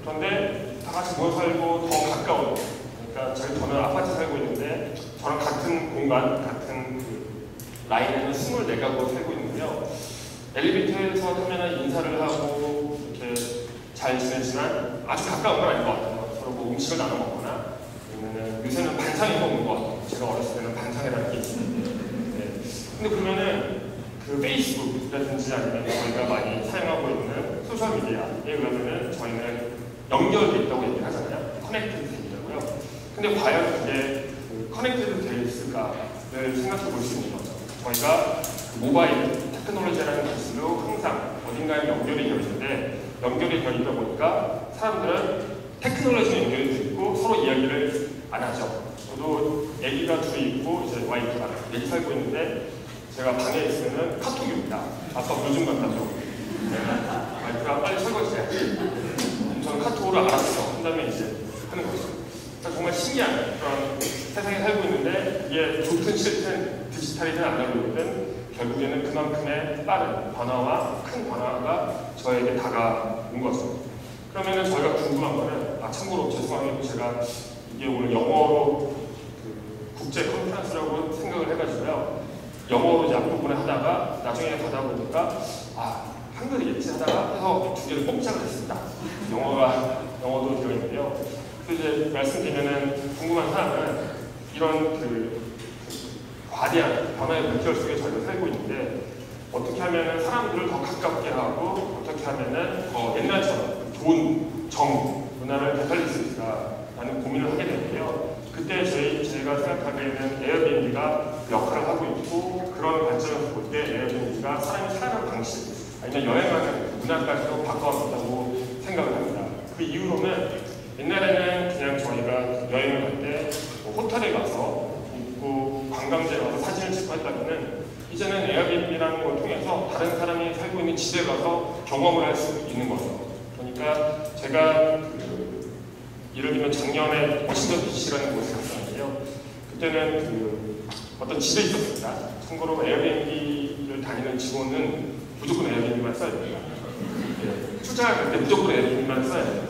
그런데 다 같이 모여 살고 더 가까운, 그러니까 저는 아파트 살고 있는데 저랑 같은 공간, 같은 그 라인에는 24가구 살고 있는데요. 엘리베이터에서 타면 인사를 하고 이렇게 잘 지내지만 아주 가까운 건 아닌 것 같아요. 서로 뭐 음식을 나눠 먹거나 아니면 요새는 반상이 먹는 것 같아요. 제가 어렸을 때는 반상이라는 게 있었는데 근데 보면은 그 페이스북이라든지 아니면 저희가 많이 사용하고 있는 소셜미디어에 의하면은 저희는 연결되어 있다고 얘기를 하잖아요. 커넥티드 돼 있다고요. 근데 과연 그게 커넥티드 되어 있을까를 생각해 볼 수 있는 거죠. 저희가 모바일 테크놀로지라는 기술로 항상 어딘가에 연결이 되어 있는데 연결이 되어 있다 보니까 사람들은 테크놀로지에 연결이 되어 있고 서로 이야기를 안 하죠. 저도 아기가 둘이 있고 이제 와이프가 여기 살고 있는데 제가 방에 있으면 카톡이 옵니다. 아빠 물 좀 갖다 줘. 와이프가 빨리 설거지 해야지. 저는 카톡으로 알았어 한다음에 이제 하는 거죠. 그러니까 정말 신기한 그런 세상에 살고 있는데 이게 좋든 싫든 디지털이든 아날로그든 결국에는 그만큼의 빠른 변화와 큰 변화가 저에게 다가온 거죠. 그러면은 저희가 궁금한 거는 참고로 죄송하게도 제가 이게 오늘 영어로 국제 컨퍼런스라고 생각을 해가지고요. 영어로 이제 앞부분에 하다가 나중에 가다 보니까 한글이겠지 하다가 해서 두 개를 꼼짝을 했습니다. 영어도 들어있는데요. 그래서 이제 말씀드리면은 궁금한 사람은 이런 과대한 변화의 물결 속에 저희가 살고 있는데 어떻게 하면은 사람들을 더 가깝게 하고 어떻게 하면은 더 옛날처럼 좋은 문화를 되살릴 수 있을까라는 고민을 하게 되는데요. 그때 제가 생각하기에는 에어비앤비가 역할을 하고 있고 그런 관점에서 볼 때 에어비앤비가 사람이 살아가는 방식 아니면 여행하는 문화까지도 바꿔왔다고 생각을 합니다. 그 이유로는 옛날에는 그냥 저희가 여행을 갈 때 호텔에 가서 있고 관광지에 가서 사진을 찍고 했다면은 이제는 에어비앤비라는 걸 통해서 다른 사람이 살고 있는 집에 가서 경험을 할 수 있는 거죠. 그러니까 제가 예를 들면 작년에 워싱턴 DC라는 곳에 갔었는데요. 그때는 어떤 집에 있었습니다. 참고로 에어비앤비를 다니는 직원은 무조건 에어비앤비만 써야 됩니다. 출장을 갈 때 무조건 에어비앤비만 써야 돼요.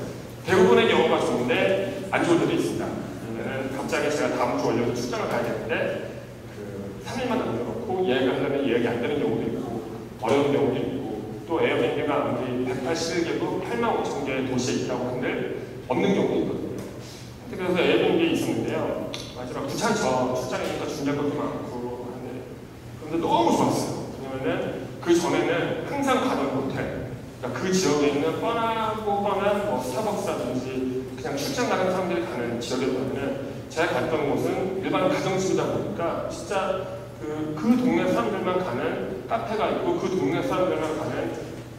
대부분의 경우가 좋은데 안 좋을 때도 있습니다. 왜냐면 갑자기 제가 다음 주 월요일 출장을 가야 되는데 3일만 남겨놓고 예약을 하려면 예약이 안 되는 경우도 있고 어려운 경우도 있고 또 에어비앤비가 아무리 181개도 85,000개의 도시에 있다고 한들 없는 경우도 있거든요. 그래서 에어비앤비에 있었는데요. 마지막 귀찮죠. 출장이니까 준비할 것도 많고 하는데 그런데 너무 좋았어요. 왜냐면은 그 전에는 항상 가던 호텔 그러니까 그 지역에 있는 뻔한 스타벅스라든지 그냥 출장 가는 사람들이 가는 지역이었다면 제가 갔던 곳은 일반 가정집이다 보니까 진짜 그 동네 사람들만 가는 카페가 있고 그 동네 사람들만 가는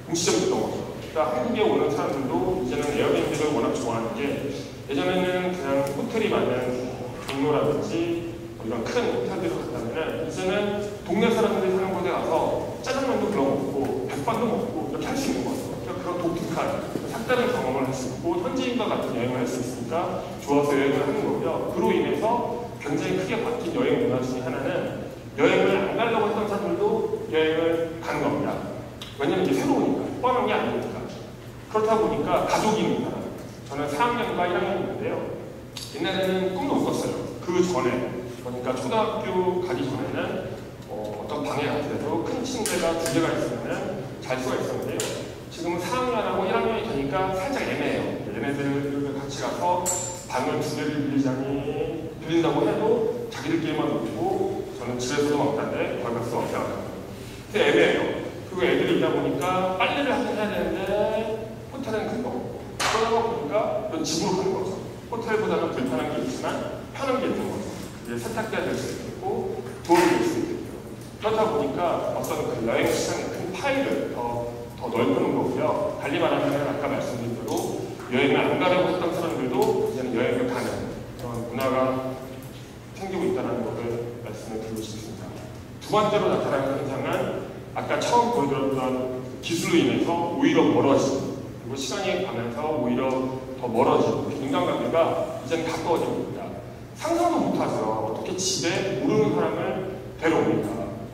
음식점이 있던 거죠. 그러니까 한국에 오는 사람들도 이제는 에어비앤비를 워낙 좋아하는 게 예전에는 그냥 호텔이 많은 종로라든지 이런 큰 호텔들을 갔다면 이제는 동네 사람들이 사는 곳에 가서 짜장면도 불러 먹고 백반도 먹고 이렇게 할 수 있는 거죠. 그러니까 그런 독특한 색다른 경험을 할 수 있고 현지인과 같은 여행을 할 수 있으니까 좋아서 여행을 하는 거고요. 그로 인해서 굉장히 크게 바뀐 여행 문화 중에 하나는 여행을 안 가려고 했던 사람들도 여행을 가는 겁니다. 왜냐면 이게 새로우니까 뻔한 게 아니니까. 그렇다 보니까 가족이 있는 사람 저는 4학년과 1학년인데요. 옛날에는 꿈도 못 꿨어요. 그 전에 그러니까 초등학교 가기 전에는 어떤 방에 가더라도 큰 침대가 2개가 있으면 잘 수가 있었는데요. 지금은 4학년하고 1학년이 되니까 살짝 애매해요. 얘네들 같이 가서 방을 2개를 빌린다고 해도 자기들끼리만 놀고 저는 집에서도 먹다는데 거기 가서 어떻게 하거든요. 근데 애매해요. 그리고 애들이 있다 보니까 빨래를 하긴 해야 되는데 호텔은 큰 거고 그러다 보니까 이런 집으로 가는 거죠. 호텔보다는 불편한 게 있지만 편한 게 있는 거죠. 이제 세탁기가 될 수 있고 도움이 될 수 있겠죠. 그렇다 보니까 어떤 그 여행 시장의 큰 파일을 더 넓히는 거고요. 달리 말하면 아까 말씀드린 대로 여행을 안 가려고 했던 사람들도 이제는 여행을 가는 그런 문화가 생기고 있다는 것을 말씀을 드리고 싶습니다. 두 번째로 나타나는 현상은 아까 처음 보여드렸던 기술로 인해서 오히려 멀어지고 그리고 시간이 가면서 오히려 더 멀어지고 인간관계가 이제는 가까워지고 있다. 상상도 못하죠. 어떻게 집에 모르는 사람을 데려옵니까?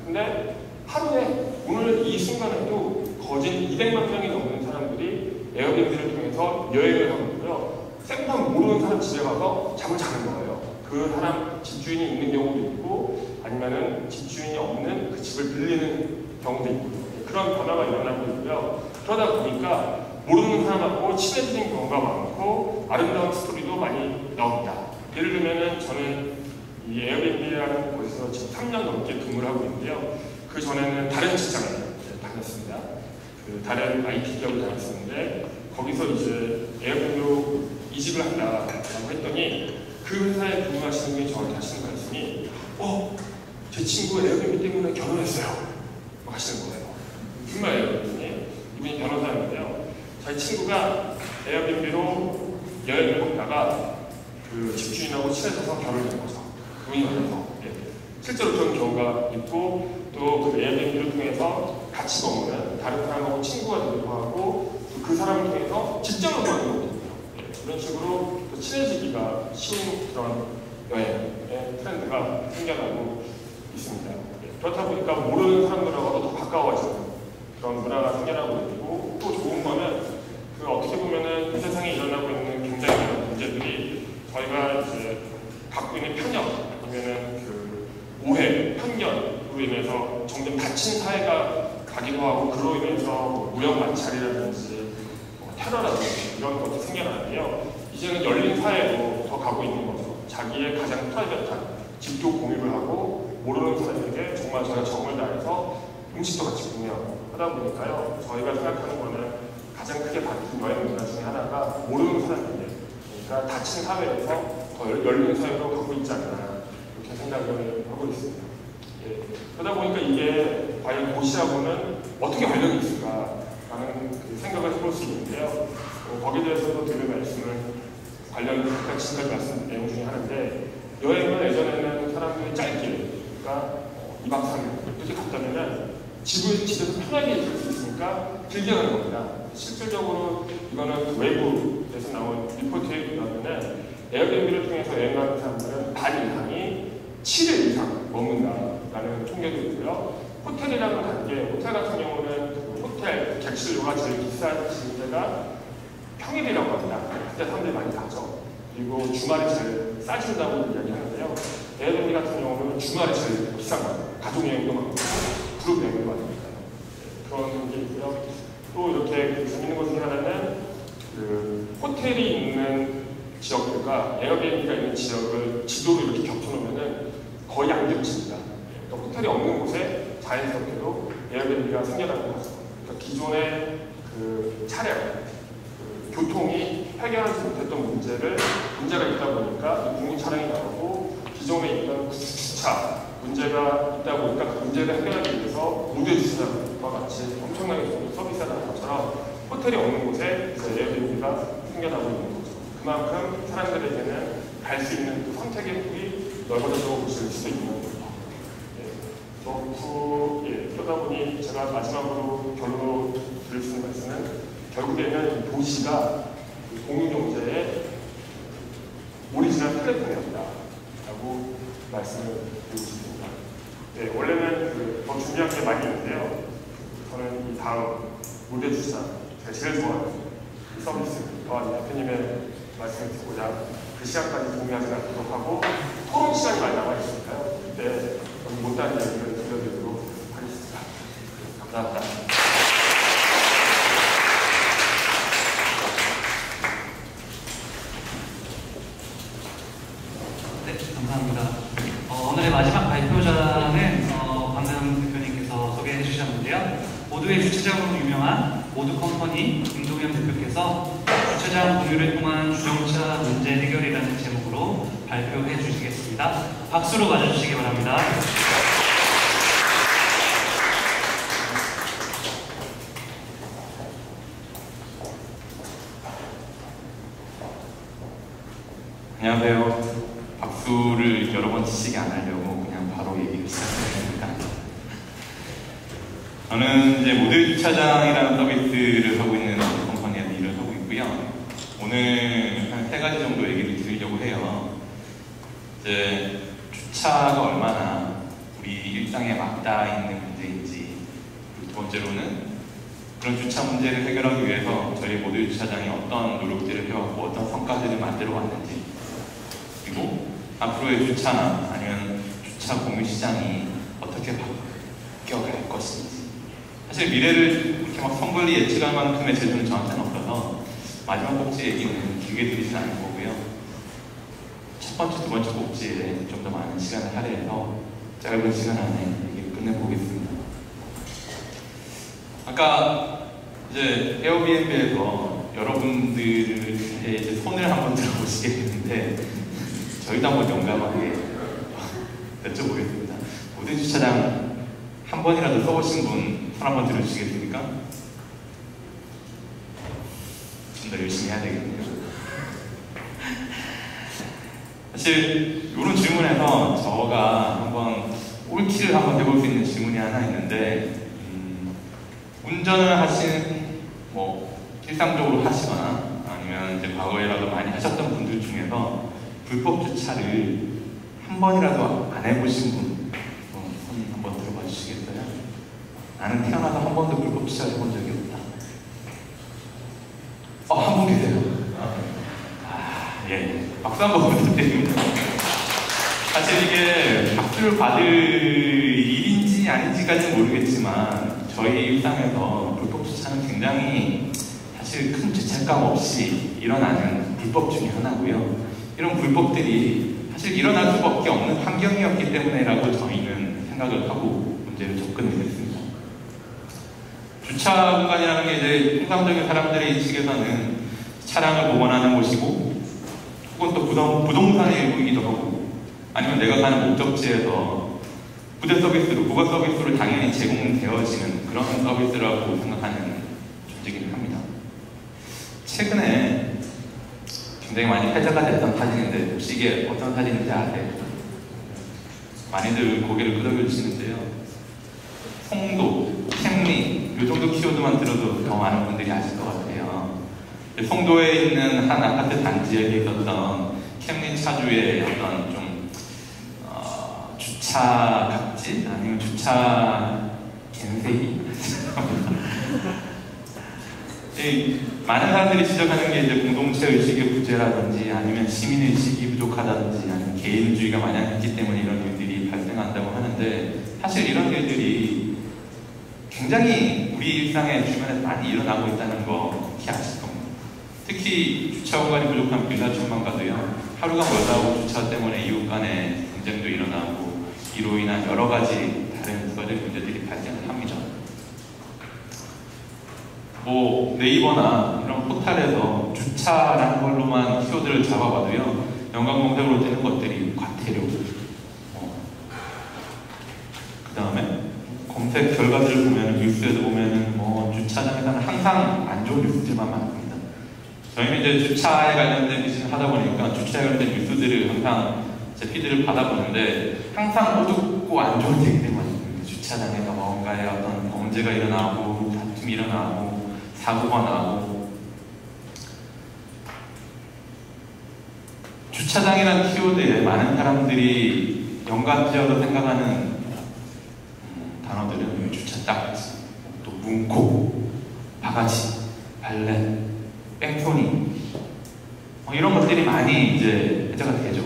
근데 하루에 오늘 이 순간에도 거진 200만 명이 넘는 사람들이 에어비앤비를 통해서 여행을 하고 있고요. 생판 모르는 사람 집에 가서 잠을 자는 거예요. 그 사람 집주인이 있는 경우도 있고 아니면은 집주인이 없는 그 집을 빌리는 경우도 있고 그런 변화가 일어나고 있고요. 그러다 보니까 모르는 사람하고 친해지는 경우가 많고 아름다운 스토리도 많이 나옵니다. 예를 들면은 저는 이 에어비앤비라는 곳에서 지금 3년 넘게 근무를 하고 있는데요. 그 전에는 다른 직장을 다녔습니다. 그 다른 IT 기업을 다녔었는데 거기서 이제 에어비앤비로 이직을 한다라고 했더니 그 회사에 근무하시는 분이 저한테 하시는 말씀이 제 친구 에어비앤비 때문에 결혼했어요. 하시는 거예요. 정말요. 이분이 변호사인데요. 자기 친구가 에어비앤비로 여행을 갔다가 그 집주인하고 친해져서 결혼을 한 거죠. 돈이 많아서. 실제로 그런 경우가 있고 또 그 에어비앤비를 통해서 같이 머무는 다른 사람하고 친구가 되기도 하고 또 그 사람을 통해서 직장을 구하는 거거든요. 이런 식으로 또 친해지기가 쉬운 그런 여행의 트렌드가 생겨나고 있습니다. 그렇다 보니까 모르는 사람들하고도 더 가까워지는 그런 문화가 생겨나고 있고, 또 좋은 거는 그 어떻게 보면은 이 세상에 일어나고 있는 굉장히 많은 문제들이 저희가 이제 갖고 있는 편견 아니면은 그 오해, 편견으로 인해서 점점 닫힌 사회가 가기도 하고, 그로 인해서 무력 마찰이라든지 테러라든지 이런 것도 생겨나는데요. 이제는 열린 사회로 더 가고 있는 거죠. 자기의 가장 프라이빗한 집도 공유를 하고, 모르는 사람에게 정말 저희가 정을 다해서 음식도 같이 공유하고 하다 보니까요, 저희가 생각하는 거는 가장 크게 바뀐 여행 문화 중에 하나가 모르는 사람에게, 그러니까 닫힌 사회에서 더 열린 사회로 가고 있지 않나, 이렇게 생각을 하고 있습니다. 예. 그러다 보니까 이게 과연 도시하고는 어떻게 관련이 있을까라는 그 생각을 해볼 수 있는데요. 거기에 대해서도 드릴 말씀을 관련 지금까지 말씀 내용 중에 하나인데, 여행은 예전에는 사람들이 짧게, 그러니까 2박 3일 이렇게 갔다면은 집에서 편하게 있을 수 있으니까 길게 가는 겁니다. 실질적으로 이거는 외부에서 나온 리포트에 의하면은 에어비앤비를 통해서 여행하는 사람들은 반 이상이 7일 이상 머문다라는 통계도 있고요. 호텔이라는 단계, 호텔 같은 경우는 그 호텔 객실료가 제일 비싼 지대가 평일이라고 합니다. 그때 사람들이 많이 가죠. 그리고 주말에 제일 싸진다고 이야기하는데요. 에어비앤비 같은 경우는 주말에 제일 비싼 거예요. 가족 여행도 많고 그룹 여행도 많으니까요. 그런 게 있고요. 또 이렇게 재밌는 것 중에 하나는 그 호텔이 있는 지역들과 에어비앤비가 있는 지역을 지도로 이렇게 겹쳐놓으면은 거의 안 겹칩니다. 그러니까 호텔이 없는 곳에 자연스럽게도 에어비앤비가 생겨나는 거죠. 그러니까 기존의 그 차량, 그 교통이 해결하지 못했던 문제가 있다 보니까 공유 차량이 나오고, 기존에 있던 주차 문제가 있다 보니까 그 문제를 해결하기 위해서 무대 주차장과 같이 엄청나게 서비스가 나온 것처럼 호텔이 없는 곳에 에어비앤비가 생겨나고 있는 거죠. 그만큼 사람들에게는 갈 수 있는 그 선택의 폭이 넓어져서 보실 수 있는 거죠. 그러다 보니 제가 마지막으로 결론으로 드릴 수 있는 말씀은, 결국에는 도시가 공유경제의 오리지널 플랫폼이었다라고 말씀을 드리고 싶습니다. 네, 원래는 더 준비한 게 많이 있는데요. 저는 이 다음 무대 주차, 제가 제일 좋아하는 이 서비스와 대표님의 말씀을 듣고자 그 시간까지 공유하지 않도록 하고, 토론 시간이 많이 남아 있으니까요. 그때 못다한 이야기를 들려드리도록 하겠습니다. 감사합니다. 네, 감사합니다. 오늘의 마지막 발표자는 방금 대표님께서 소개해 주셨는데요. 모두의 주차장으로 유명한 모두컴퍼니 김동현 대표께서 주차장 공유를 통한 주정차 문제 해결이라는 제목으로 발표해 주시겠습니다. 박수로 맞아주시기 바랍니다. 안녕하세요. 박수를 여러 번 치시게 안 하려고 그냥 바로 얘기를 시작했습니다. 저는 이제 모델 주차장이라는 서비스를 하고 있는 컴퍼니에서 일을 하고 있고요. 오늘 한 3가지 정도 얘기를 드리려고 해요. 이제 주차가 얼마나 우리 일상에 맞닿아 있는 문제인지, 그리고 2번째로는 그런 주차 문제를 해결하기 위해서 저희 모델 주차장이 어떤 노력들을 해왔고 어떤 성과들을 만들어 왔는지, 그리고 앞으로의 주차나 아니면 주차 공유 시장이 어떻게 바뀌어갈 것인지. 사실 미래를 이렇게 막 성불리 예측할 만큼의 재주는 저한테는 없어서 마지막 꼭지 얘기는 길게 드리진 않을 거고요. 첫 번째, 2번째 꼭지에 좀 더 많은 시간을 할애해서 짧은 시간 안에 얘기를 끝내보겠습니다. 아까 이제 에어비앤비에서 여러분들의 이제 손을 한번 들어보시게 됐는데, 저희도 한번 용감하게 여쭤보겠습니다. 모든 주차장 한 번이라도 써보신 분 손 한번 들어주시겠습니까? 좀 더 열심히 해야 되겠네요. 사실 이런 질문에서 저가 한번 옳기를 한번 해볼 수 있는 질문이 하나 있는데, 운전을 하신 일상적으로 하시거나 아니면 아니면 이제 과거에라도 많이 하셨던 분들 중에서 불법 주차를 한 번이라도 안 해보신 분, 손 한번 들어봐 주시겠어요? 나는 태어나서 한 번도 불법 주차를 해본 적이 없다. 한 분 계세요. 예. 박수 한번 부탁드립니다. 사실 이게 박수를 받을 일인지 아닌지까지는 모르겠지만 저희 일상에서 불법 주차는 굉장히 사실 큰 죄책감 없이 일어나는 불법 중에 하나고요. 이런 불법들이 사실 일어날 수밖에 없는 환경이었기 때문에라고 저희는 생각을 하고 문제를 접근을 했습니다. 주차 공간이라는 게 이제 통상적인 사람들의 인식에서는 차량을 보관하는 곳이고 혹은 또 부동산의 일부이기도 하고 아니면 내가 가는 목적지에서 부대 서비스로, 부가 서비스로 당연히 제공되어지는 그런 서비스라고 생각하는 존재이긴 합니다. 최근에 굉장히 많이 회자가 됐던 사진인데 혹시 이게 어떤 사진인지 아세요? 많이들 고개를 끄덕여주시는데요. 송도, 캠리 이 정도 키워드만 들어도 더 많은 분들이 아실 것 같아요. 송도에 있는 한 아파트 단지에 있었던 캠리 차주의 어떤 좀 주차 각질 아니면 주차 겐세기 많은 사람들이 지적하는 게 이제 공동체 의식의 부재라든지 아니면 시민 의식이 부족하다든지 아니면 개인주의가 만연했기 때문에 이런 일들이 발생한다고 하는데 사실 이런 일들이 굉장히 우리 일상의 주변에 많이 일어나고 있다는 거 특히 아실 겁니다. 특히 주차 공간이 부족한 빌라촌만 가도요. 하루가 멀다고 주차 때문에 이웃 간의 분쟁도 일어나고 이로 인한 여러 가지 다른 부가적 문제들이 발생을 합니다. 네이버나 이런 포탈에서 주차라는 걸로만 키워드를 잡아봐도요. 연관 검색으로 뜨는 것들이 과태료, 그 다음에 검색 결과들을 보면 뉴스에도 보면은 주차장에서는 항상 안 좋은 뉴스들만 많습니다. 저희는 이제 주차에 관련된 비즈니스 하다 보니까 주차에 관련된 뉴스들을 항상 제 피드를 받아보는데 항상 어둡고 안 좋은 얘기들만 있습니다. 주차장에서 뭔가의 어떤 범죄가 일어나고 다툼이 일어나고 사고가 나고 주차장이라는 키워드에 많은 사람들이 연관지어서 생각하는 단어들은 주차 딱지, 또 문콕, 바가지, 발렛, 뺑소니 이런 것들이 많이 이제 회자가 되죠.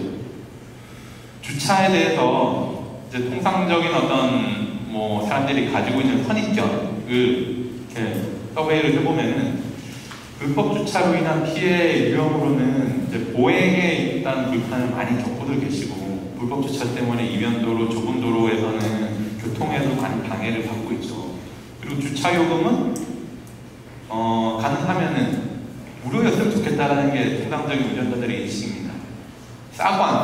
주차에 대해서 이제 통상적인 어떤 사람들이 가지고 있는 선입견을 이렇게 서베이를 해보면은 불법 주차로 인한 피해 유형으로는 이제 보행에 일단 불편을 많이 겪고들 계시고 불법 주차 때문에 이면도로 좁은 도로에서는 교통에도 많이 방해를 받고 있죠. 그리고 주차 요금은 가능하면은 무료였으면 좋겠다라는 게 통상적인 운전자들의 인식입니다. 싸고 안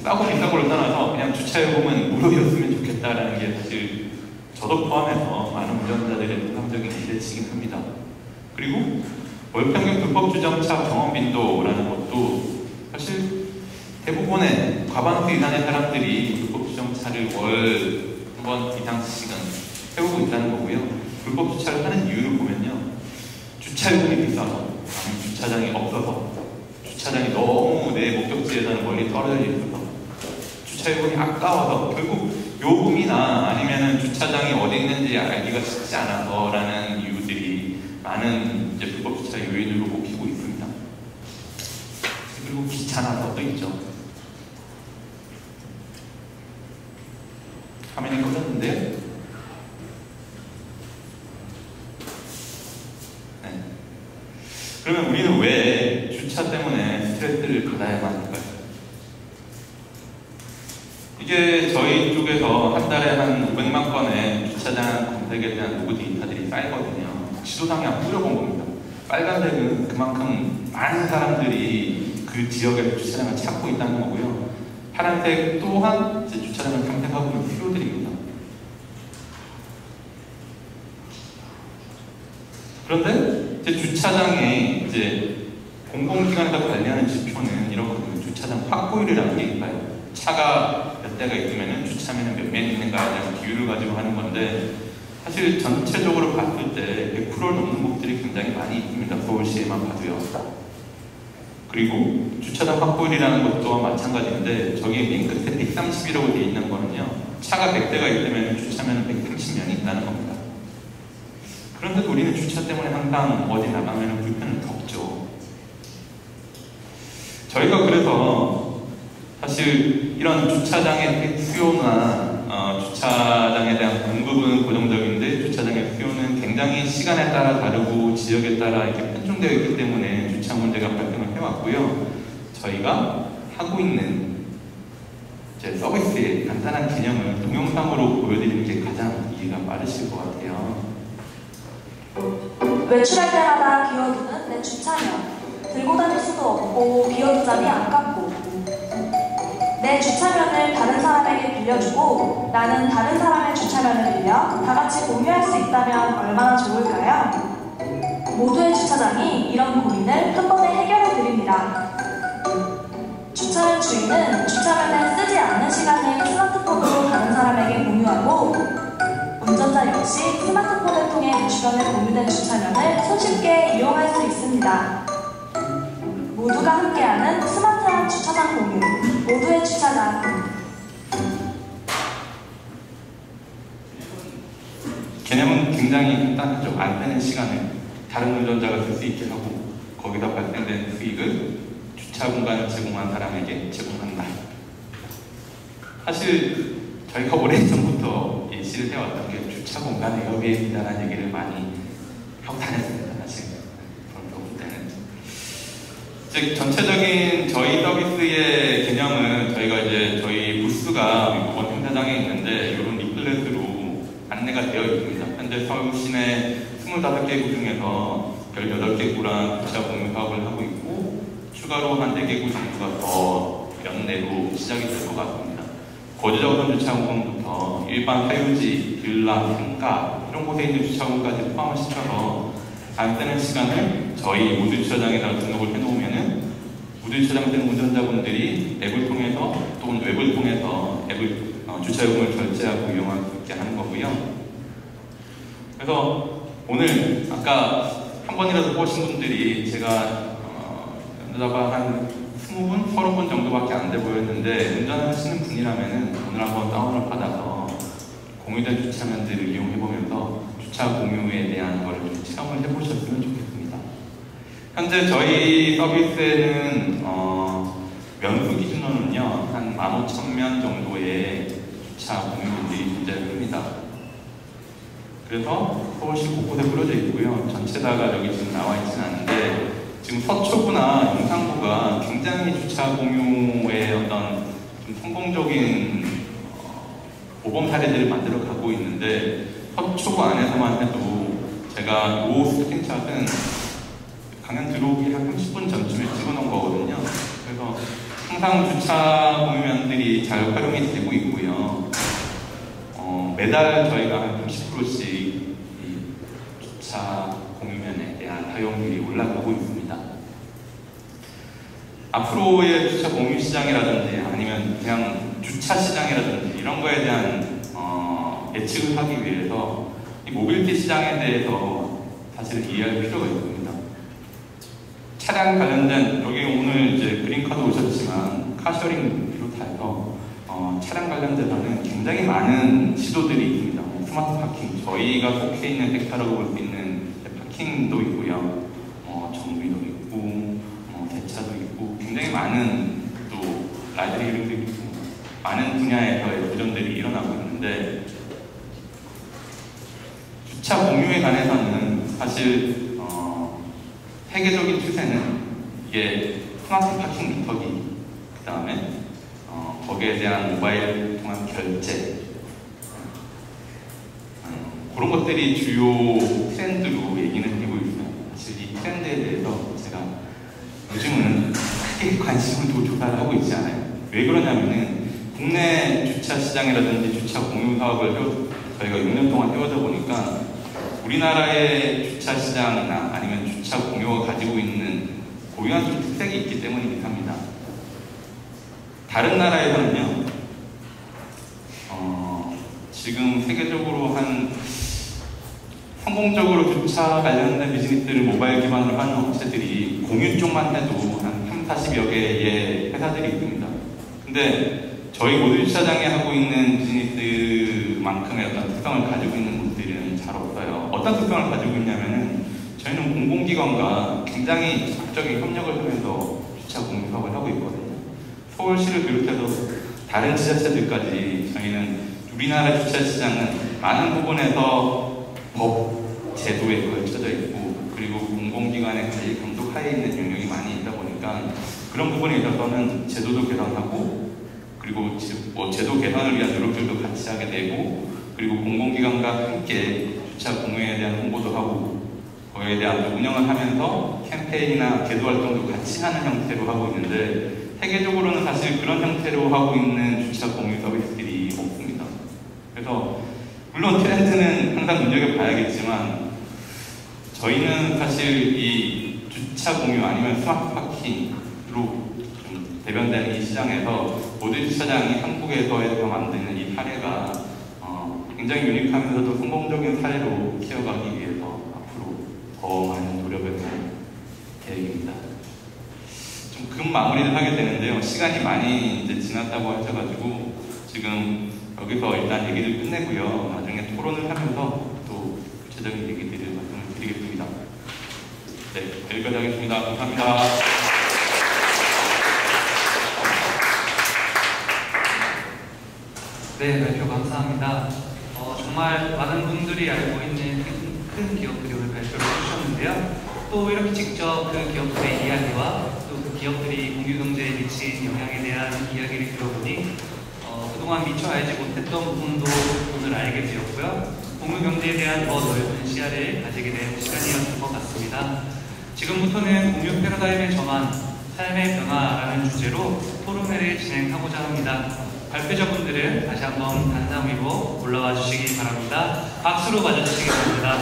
싸고 비싸고를 떠나서 그냥 주차 요금은 무료였으면 좋겠다라는 게 사실 저도 포함해서 많은 운전자들의 통상적인 기대치긴 합니다. 그리고 월평균 불법 주정차 경험 빈도라는 것도 사실 대부분의 과반수 이상의 사람들이 불법 주정차를 월 한 번 이상씩은 해오고 있다는 거고요. 불법 주차를 하는 이유를 보면요. 주차요금이 비싸서, 주차장이 없어서, 주차장이 너무 내 목적지에서는 멀리 떨어져 있어서, 주차요금이 아까워서 결국 요금이나 아니면은 주차장이 어디 있는지 알기가 쉽지 않아서라는 이유들이 많은 이제 불법 주차 요인으로 꼽히고 있습니다. 그리고 귀찮아서도 있죠. 화면이 꺼졌는데요. 네. 그러면 우리는 왜 주차 때문에 스트레스를 받아야만 할까요? 이게 저희 쪽에서 한 달에 한 500만 건의 주차장 검색에 대한 로그 데이터들이 쌓이거든요. 지도상에 한번 뿌려본 겁니다. 빨간색은 그만큼 많은 사람들이 그 지역에서 주차장을 찾고 있다는 거고요. 파란색 또한 이제 주차장을 탐색하고 있는 수요들입니다. 그런데 이제 주차장에 이제 공공기관에서 관리하는 지표는 이런 거거든요. 주차장 확보율이라는 게 있어요. 차가 몇 대가 있으면 주차면은 몇 명 있는가에 대한 비율을 가지고 하는 건데 사실 전체적으로 봤을 때 100%를 넘는 곳들이 굉장히 많이 있습니다. 서울시에만 봐도요. 그리고 주차장 확보율이라는 것도 마찬가지인데 저기 맨 끝에 130이라고 되어 있는 거는요. 차가 100대가 있다면 주차면은 130명이 있다는 겁니다. 그런데 우리는 주차 때문에 항상 어디 나가면 불편을 겪죠. 저희가 그래서 사실 이런 주차장의 수요나 주차장에 대한 공급은 고정적인데 주차장의 수요는 굉장히 시간에 따라 다르고 지역에 따라 이렇게 편중되어 있기 때문에 주차 문제가 발생을 해왔고요. 저희가 하고 있는 이제 서비스의 간단한 개념을 동영상으로 보여드리는 게 가장 이해가 빠르실 것 같아요. 외출할 때마다 비워두는 내 주차면. 들고 다닐 수도 없고 비워두자니 아깝고. 내 주차면을 다른 사람에게 빌려주고 나는 다른 사람의 주차면을 빌려 다같이 공유할 수 있다면 얼마나 좋을까요? 모두의 주차장이 이런 고민을 한 번에 해결해 드립니다. 주차면 주인은 주차면을 쓰지 않는 시간을 스마트폰으로 다른 사람에게 공유하고 운전자 역시 스마트폰을 통해 주변에 공유된 주차면을 손쉽게 이용할 수 있습니다. 모두가 함께하는 스마트한 주차장 공유, 모두의 주차장. 개념은 굉장히 간단하죠. 안 빼는 시간을 다른 운전자가 쓸 수 있게 하고 거기다 발생된 수익을 주차 공간을 제공한 사람에게 제공한다. 사실 저희가 오래전부터 예시를 해왔던 게 주차 공간 에어비앤비라는 얘기를 많이 하고 다녔습니다. 사실 그런 볼 때는 즉 전체적인 저희 서비스의 개념은 저희가 이제 저희 부스가 미국원 행사장에 있는데 이런 리플렛으로 안내가 되어 있습니다. 현재 서울 시내 25개 구 중에서 18개 구랑 주차 공유 사업을 하고 있고 추가로 한 4개 구 정도가 더 연내로 시작이 될 것 같습니다. 거주자우선 주차공간부터 일반 사유지, 빌라, 상가 이런 곳에 있는 주차공간까지 포함을 시켜서 안 쓰는 시간을 저희 모두 주차장에다가 등록을 해놓으면은 모두 주차장 쓰는 운전자분들이 앱을 통해서 또는 웹을 통해서 앱을 주차요금을 결제하고 이용할 수 있게 하는 거고요. 그래서 오늘 아까 한 번이라도 보신 분들이 제가 연주자가 한 20분, 30분 정도밖에 안 돼 보였는데 운전하시는 분이라면은 오늘 한번 다운을 받아서 공유된 주차면들을 이용해보면서 주차 공유에 대한 걸 좀 체험을 해보셨으면 좋겠습니다. 현재 저희 서비스에는 면수 기준으로는요 한 15,000면 정도의 주차 공유분들이 존재를 합니다. 그래서 서울시 곳곳에 뿌려져 있고요. 전체 다가 여기 지금 나와 있지는 않은데 지금 서초구나 용산구가 굉장히 주차 공유의 어떤 좀 성공적인 모범 사례들을 만들어 가고 있는데 서초구 안에서만 해도 제가 요 스크린샷은 강연 들어오기 한 30분 전쯤에 찍어놓은 거거든요. 그래서 항상 주차 공유면들이 잘 활용이 되고 있고요. 매달 저희가 한 30%씩 이 주차 공유면에 대한 사용률이 올라가고 있습니다. 앞으로의 주차 공유 시장이라든지 아니면 그냥 주차 시장이라든지 이런 거에 대한 예측을 하기 위해서 이 모빌리티 시장에 대해서 사실 이해할 필요가 있습니다. 차량 관련된 여기 오늘 이제 그린카드 오셨지만 카셔링 비롯해서 차량 관련돼서는 굉장히 많은 지도들이 있습니다. 스마트 파킹, 저희가 속해 있는 섹터라고 볼 수 있는 파킹도 있고요. 정비도 있고, 대차도 있고, 굉장히 많은 또 라이드힐링도 있고, 많은 분야에서의 도전들이 일어나고 있는데 주차 공유에 관해서는 사실 세계적인 추세는 이게 스마트 파킹 미터기, 그 다음에 거기에 대한 모바일 통한 결제 그런 것들이 주요 트렌드로 얘기는 되고 있어요. 사실 이 트렌드에 대해서 제가 요즘은 크게 관심을 두고 조사를 하고 있지 않아요. 왜 그러냐면은 국내 주차 시장이라든지 주차 공유 사업을 저희가 6년 동안 해오다 보니까 우리나라의 주차 시장이나 아니면 주차 공유가 가지고 있는 고유한 좀 특색이 있기 때문이긴 합니다. 다른 나라에서는요, 지금 세계적으로 한 성공적으로 주차 관련된 비즈니스를 모바일 기반으로 하는 업체들이 공유 쪽만 해도 한 40여 개의 회사들이 있습니다. 근데 저희 모듈 주차장에 하고 있는 비즈니스만큼의 어떤 특성을 가지고 있는 곳들은 잘 없어요. 어떤 특성을 가지고 있냐면은 저희는 공공기관과 굉장히 적극적인 협력을 하면서 주차 공유 사업을 하고 있거든요. 서울시를 비롯해서 다른 지자체들까지 저희는 우리나라 주차 시장은 많은 부분에서 법 제도에 걸쳐져 있고 그리고 공공기관의 관리 감독 하에 있는 영역이 많이 있다 보니까 그런 부분에 있어서는 제도도 개선하고 그리고 제도 개선을 위한 노력들도 같이 하게 되고 그리고 공공기관과 함께 주차 공유에 대한 홍보도 하고 거기에 대한 운영을 하면서 캠페인이나 제도 활동도 같이 하는 형태로 하고 있는데 세계적으로는 사실 그런 형태로 하고 있는 주차 공유 서비스들이 없습니다. 그래서 물론 트렌드는 항상 눈여겨봐야겠지만 저희는 사실 이 주차 공유 아니면 스마트 파킹으로 좀 대변되는 이 시장에서 모듈 주차장이 한국에서 만드는 이 사례가 굉장히 유니크하면서도 성공적인 사례로 키워가기 위해서 앞으로 더 많은 노력을 할 계획입니다. 좀 급 마무리를 하게 되는데요. 시간이 많이 이제 지났다고 하셔가지고 지금 여기서 일단 얘기를 끝내고요. 나중에 토론을 하면서 또 구체적인 얘기들을 말씀을 드리겠습니다. 네, 여기까지 하겠습니다. 감사합니다. 네, 발표 감사합니다. 정말 많은 분들이 알고 있는 큰 기업들이 오늘 발표를 해주셨는데요. 또 이렇게 직접 그 기업들의 이야기와 또 그 기업들이 공유경제에 미친 영향에 대한 이야기를 들어보니 그동안 미처 알지 못했던 부분도 오늘 알게 되었고요. 공유경제에 대한 더 넓은 시야를 가지게 된 시간이었던 것 같습니다. 지금부터는 공유 패러다임에 정한 삶의 변화라는 주제로 토론회를 진행하고자 합니다. 발표자분들은 다시 한번 단상 위로 올라와 주시기 바랍니다. 박수로 맞아주시기 바랍니다.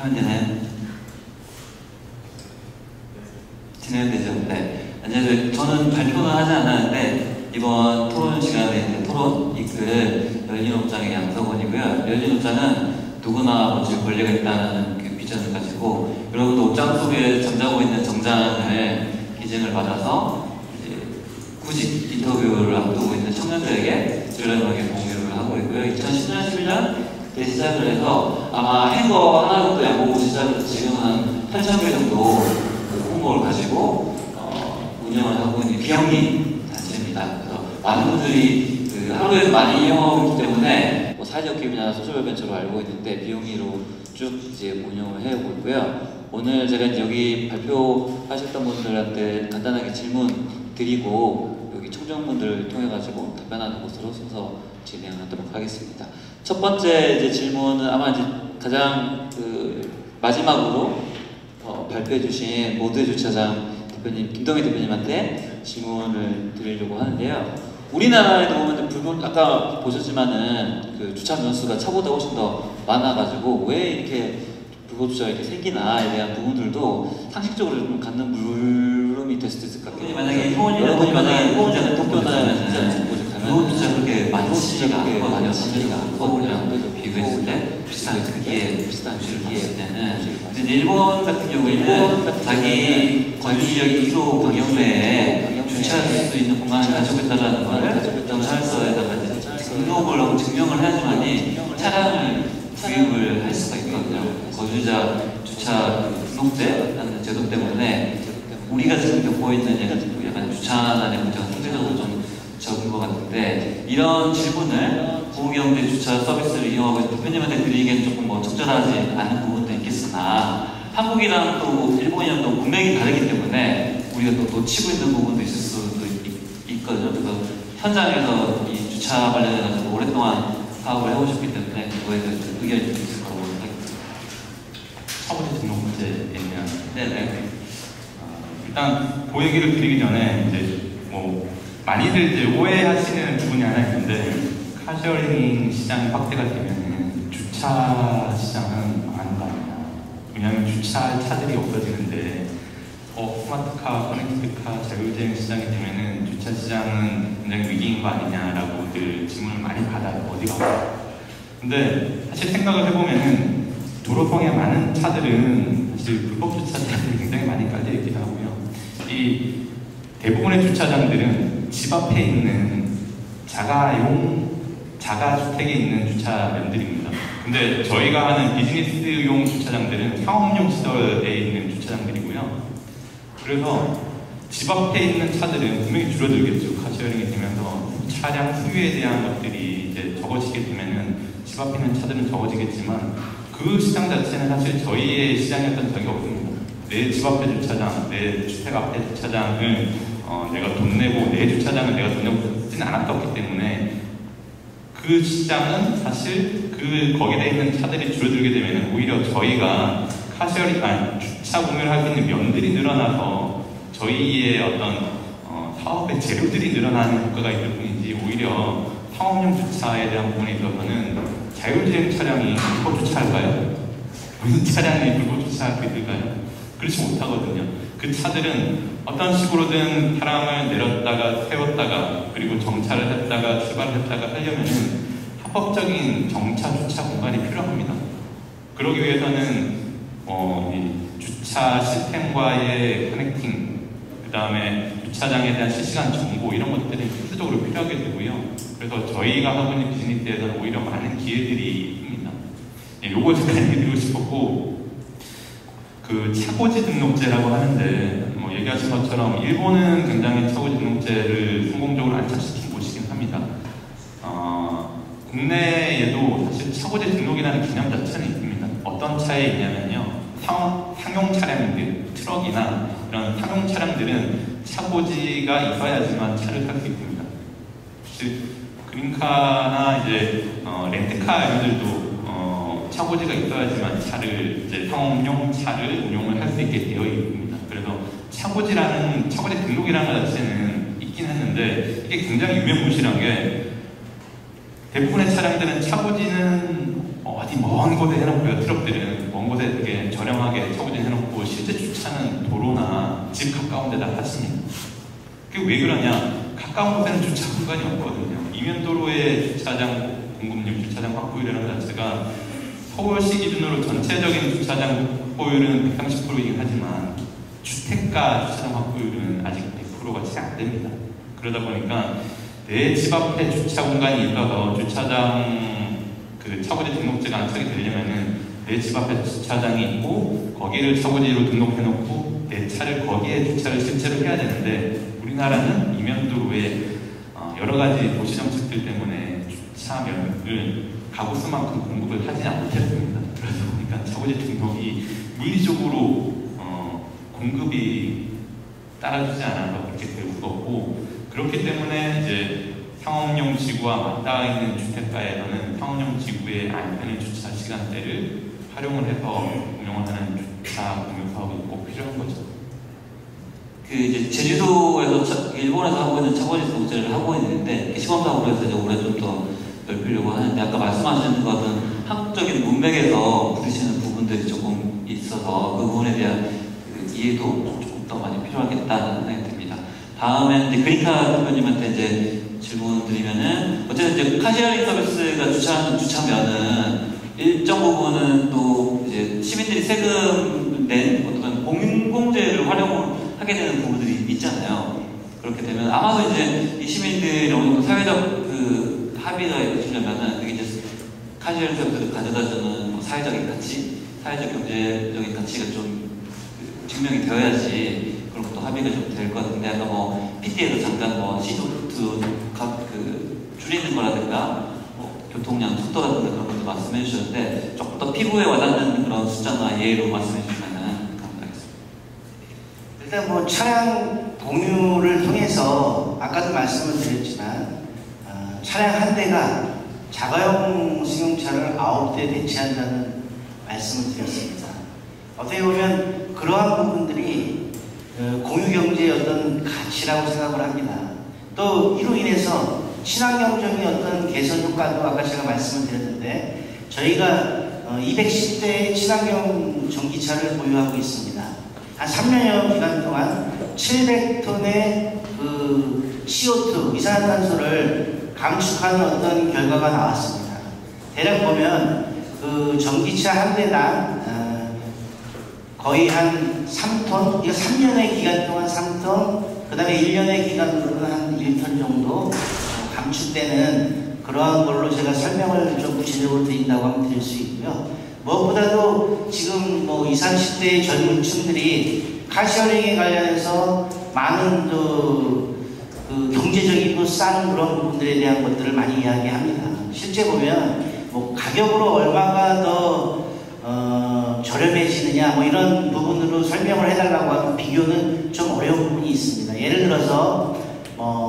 하면 되나요? 진행되죠? 네. 안녕하세요. 저는 발표는 하지 않았는데 이번 토론 시간에 토론 이끌 열린업장의 양석원이고요. 열린업장은 누구나 모실 권리가 있다는 그 비전을 가지고 여러분도 옷장 속에 잠자고 있는 정장을 기증을 받아서 이제 구직 인터뷰를 앞두고 있는 청년들에게 저렴하게 공유를 하고 있고요. 2010년, 11년 때 시작을 해서 아마 행거 하나 정도 양보고 시작을 지금 한 8,000개 정도 홍보를 가지고 운영을 하고 있는 비영리 단체입니다. 그래서 많은 분들이 하루에 많이 이용하고 있기 때문에 뭐 사회적 기업이나 소셜 벤처로 알고 있는데 비영리로 쭉 이제 운영을 해오고 있고요. 오늘 제가 이제 여기 발표하셨던 분들한테 간단하게 질문 드리고 여기 청중분들을 통해 가지고 답변하는 곳으로 순서 진행하도록 하겠습니다. 첫 번째 이제 질문은 아마 이제 가장 마지막으로 발표해 주신 모듈 주차장 대표님, 김동희 대표님한테 질문을 드리려고 하는데요. 우리나라에도 보면 아까 보셨지만은 그 주차 면수가 차보다 훨씬 더 많아가지고 왜 이렇게 불법주차가 이렇게 생기나에 대한 부분들도 상식적으로 좀 갖는 물음이 될 수도 있을 것 같아요. 여러분이 만약에 일본이나 도쿄나 불법주차 그렇게 많지가 않거든요. 서울이랑 비교했을 때 비슷한 크기의 주차를 봤을 때는 근데 일본 같은 경우에는 자기 권리적 1호 방역 내에 주차할 수 있는 공간을 가지고 있다는 것을 경찰서에다가 등록을 하고 증명을 해야지만이 차량을 구입을 할 수가 있거든요. 거주자 주차 등록제라는 제도 때문에 우리가 지금 겪고 있는 약간 주차난의 문제가 상대적으로 좀 적은 것 같은데 이런 질문을 공유경제 주차 서비스를 이용하고 있는 대표님한테 드리기에는 조금 뭐 적절하지 않은 부분도 있겠으나 한국이랑 또 일본이랑 또 문맥이 다르기 때문에 우리가 또 놓치고 있는 부분도 있을 수도 있거든요. 그래서 현장에서 이 주차 관련해서 오랫동안 사업을 해오셨기 때문에 그거에 대해서 의견이 좀 있을 거라고 생각합니다. 차보지 등록 문제에는 네네. 일단 그 얘기를 드리기 전에 이제 뭐 많이들 이제 오해하시는 부분이 하나 있는데 카쉐어링 시장이 확대가 되면 주차 시장은 망하는 거 아니냐. 왜냐하면 주차할 차들이 없어지는데 스마트카, 커넥티드카, 자율주행 시장이 되면은 주차 시장은 굉장히 위기인 거 아니냐라고 늘 질문을 많이 받아요. 어디가 없어요. 근데 사실 생각을 해보면은 도로상에 많은 차들은 사실 불법 주차장들이 굉장히 많이 깔려 있기도 하고요. 이 대부분의 주차장들은 집 앞에 있는 자가주택에 있는 주차면들입니다. 근데 저희가 하는 비즈니스용 주차장들은 상업용 시설에 있는 주차장들이고요. 그래서 집 앞에 있는 차들은 분명히 줄어들겠죠. 카쉐어링이 되면서 차량 소유에 대한 것들이 이제 적어지게 되면은 집 앞에 있는 차들은 적어지겠지만 그 시장 자체는 사실 저희의 시장이었던 적이 없습니다. 내 집 앞에 주차장, 내 주택 앞에 주차장을 내가 돈 내고 내 주차장을 내가 돈 내고 쓰진 않았기 때문에 그 시장은 사실 거기에 있는 차들이 줄어들게 되면 오히려 저희가 주차 공유를 할 수 있는 면들이 늘어나서 저희의 어떤 사업의 재료들이 늘어나는 효과가 있을 뿐이지 오히려 상업용 주차에 대한 부분에 있어서는 자율주행 차량이 불법 주차할까요? 무슨 차량이 불법 주차할 수 있을까요? 그렇지 못하거든요. 그 차들은 어떤 식으로든 사람을 내렸다가 세웠다가 그리고 정차를 했다가 출발을 했다가 하려면은 합법적인 정차 주차 공간이 필요합니다. 그러기 위해서는 이 주차 시스템과의 커넥팅, 그 다음에 주차장에 대한 실시간 정보 이런 것들이 필수적으로 필요하게 되고요. 그래서 저희가 하고 있는 비즈니스에서는 오히려 많은 기회들이 있습니다. 요거 제가 얘기드리고 싶었고 그 차고지 등록제라고 하는데 얘기하신 것처럼 일본은 굉장히 차고지 등록제를 성공적으로 안착시킨 곳이긴 합니다. 국내에도 사실 차고지 등록이라는 개념 자체는 있습니다. 어떤 차에 있냐면요. 상용 차량들, 트럭이나 이런 상용 차량들은 차고지가 있어야지만 차를 탈 수 있습니다. 사실 그린카나 이제 렌트카 이들도 차고지가 있어야지만 상업용 차를 운용을 할 수 있게 되어 있습니다. 그래서 차고지 등록이라는 것 자체는 있긴 했는데 이게 굉장히 유명무실한 게 대부분의 차량들은 차고지는 어디 먼 곳에 해놓고요. 트럭들은 먼 곳에 되게 저렴하게 차고지 해놓고 실제 주차는 도로나 집 가까운 데다 하십니다. 그게 왜 그러냐? 가까운 곳에는 주차 공간이 없거든요. 이면도로의 주차장 공급률, 주차장 확보율이라는 것 자체가 서울시 기준으로 전체적인 주차장 확보율은 130%이긴 하지만 주택가 주차장 확보율은 아직 100%가 채 안 됩니다. 그러다 보니까 내 집 앞에 주차 공간이 있어서 주차장 차고지 등록제가 안착이 되려면은 내 집 앞에 주차장이 있고 거기를 차고지로 등록해놓고 내 차를 거기에 주차를 실제로 해야 되는데 우리나라는 이면도로에 여러 가지 도시 정책들 때문에 주차면을 가구 수만큼 공급을 하지 못했습니다. 그러다 보니까 차고지 등록이 물리적으로 공급이 따라주지 않아서 그렇게 될 수가 없고 그렇기 때문에 이제 상업용 지구와 맞닿아 있는 주택가에서는 상업용 지구의 안편의 주차 시간대를 활용을 해서 운영을 하는 주차 공유 사업이 꼭 필요한 거죠. 이제 제주도에서 일본에서 하고 있는 차고지 등록제를 하고 있는데 시범사업으로 해서 이제 올해 좀 더 넓히려고 하는데 아까 말씀하시는 것은 한국적인 문맥에서 부딪히는 부분들이 조금 있어서 그 부분에 대한 이해도 조금 더 많이 필요하겠다는 생각이 듭니다. 다음에 이제 그린카 대표님한테 이제 질문 드리면은 어쨌든 이제 카쉐어링 서비스가 주차하는 주차면은 일정 부분은 또 이제 시민들이 세금 낸 어떤 공공재를 활용하게 되는 부분들이 있잖아요. 그렇게 되면 아마도 이제 이 시민들이 어느 정도 사회적 합의가 있으려면은 이게 이제 카쉐어링 서비스를 가져다주는 사회적인 가치, 사회적 경제적인 가치가 좀 증명이 되어야지 그런 것도 합의가 좀 될 것 같은데 아까 PT에서 잠깐 시소트 줄이는 거라든가 교통량 속도 같은 그런 것도 말씀해 주셨는데 조금 더 피부에 와닿는 그런 숫자나 예로 말씀해 주시면 감사하겠습니다. 일단 차량 공유를 통해서 아까도 말씀을 드렸지만 차량 한 대가 자가용 승용차를 9대 대체한다는 말씀을 드렸습니다. 어떻게 보면 그러한 부분들이 공유경제의 어떤 가치라고 생각을 합니다. 또 이로 인해서 친환경적인 어떤 개선 효과도 아까 제가 말씀을 드렸는데 저희가 210대의 친환경 전기차를 보유하고 있습니다. 한 3년여 기간 동안 700톤의 그 CO2 이산화탄소를 감축하는 어떤 결과가 나왔습니다. 대략 보면 그 전기차 한 대당 거의 한 3톤, 이거 3년의 기간 동안 3톤, 그 다음에 1년의 기간으로는 한 1톤 정도 감축되는 그러한 걸로 제가 설명을 좀 구체적으로 드린다고 하면 드릴 수 있고요. 무엇보다도 지금 뭐 20, 30대의 젊은 층들이 카시어링에 관련해서 많은 그 경제적이고 싼 그런 부분들에 대한 것들을 많이 이야기합니다. 실제 보면 뭐 가격으로 얼마가 더 저렴해지느냐 뭐 이런 부분으로 설명을 해달라고 하면 비교는 좀 어려운 부분이 있습니다. 예를 들어서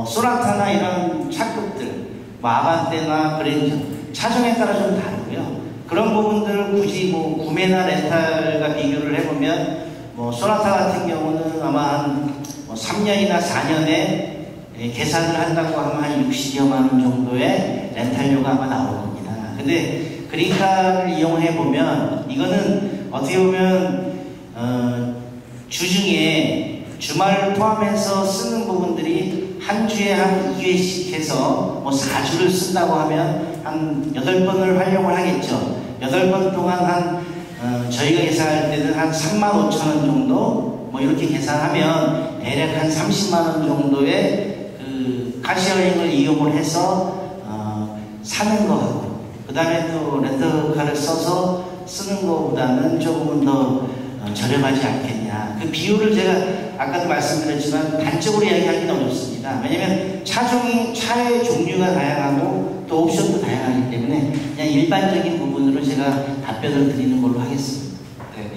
소나타나 이런 차급들, 뭐 아반떼나 그랜저 차종에 따라 좀 다르고요. 그런 부분들을 굳이 뭐 구매나 렌탈과 비교를 해보면 뭐 소나타 같은 경우는 아마 한 3년이나 4년에 계산을 한다고 하면 한 60여만 원 정도의 렌탈료가 아마 나올 겁니다. 근데 그린카를 이용해 보면 이거는 어떻게 보면 주중에 주말을 포함해서 쓰는 부분들이 한 주에 한 2회씩 해서 뭐 4주를 쓴다고 하면 한 8번을 활용을 하겠죠. 8번 동안 한 저희가 계산할 때는 한 35,000원 정도 뭐 이렇게 계산하면 대략 한 30만원 정도의 그 카시어링을 이용을 해서 사는 거하고 그 다음에 또 렌터카를 써서 쓰는 것보다는 조금은 더 저렴하지 않겠냐. 그 비율을 제가 아까도 말씀드렸지만 단적으로 이야기하기는 어렵습니다. 왜냐면 차의 종류가 다양하고 또 옵션도 다양하기 때문에 그냥 일반적인 부분으로 제가 답변을 드리는 걸로 하겠습니다. 네.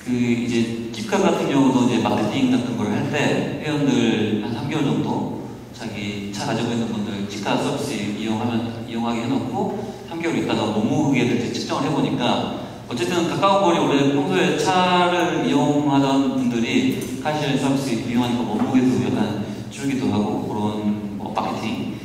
그 이제 킵카 같은 경우도 이제 마케팅 같은 걸 할 때 회원들 한 3개월 정도 자기 차 가지고 있는 분들 킵카 서비스 이용하게 해놓고 3개월 있다가 몸무게를 측정을 해보니까 어쨌든 가까운 거리 원래 평소에 차를 이용하던 분들이 카시어링 서비스 이용하니까 몸무게도 약간 줄기도 하고 그런 뭐 마케팅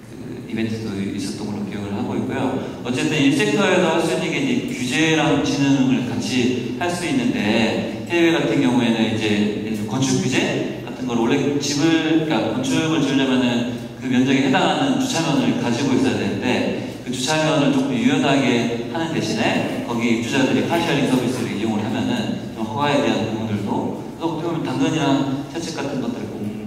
그 이벤트도 있었던 걸로 기억을 하고 있고요. 어쨌든 이 섹터에서 할 수 있는 게 이제 규제랑 지능을 같이 할 수 있는데 해외 같은 경우에는 이제 건축 규제 같은 걸 원래 그러니까 건축을 지으려면은 그 면적에 해당하는 주차면을 가지고 있어야 되는데 그 주차면을 조금 유연하게 하는 대신에 거기 입주자들이 카시어링 서비스를 이용을 하면은 좀 허가에 대한 부분들도 어떻게 보면 당근이랑 채찍 같은 것들을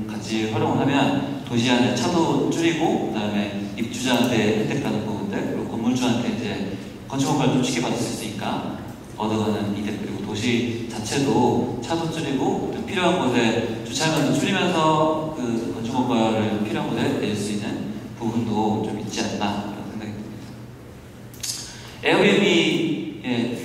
같이 활용을 하면 도시 안에 차도 줄이고 그다음에 입주자한테 혜택받는 부분들 그리고 건물주한테 이제 건축허가를 좀 쉽게 받을 수 있으니까 얻어가는 이득 그리고 도시 자체도 차도 줄이고 필요한 곳에 주차면도 줄이면서 그 건축허가를 필요한 곳에 낼 수 있는 부분도 좀 있지 않나. 에어비앤비에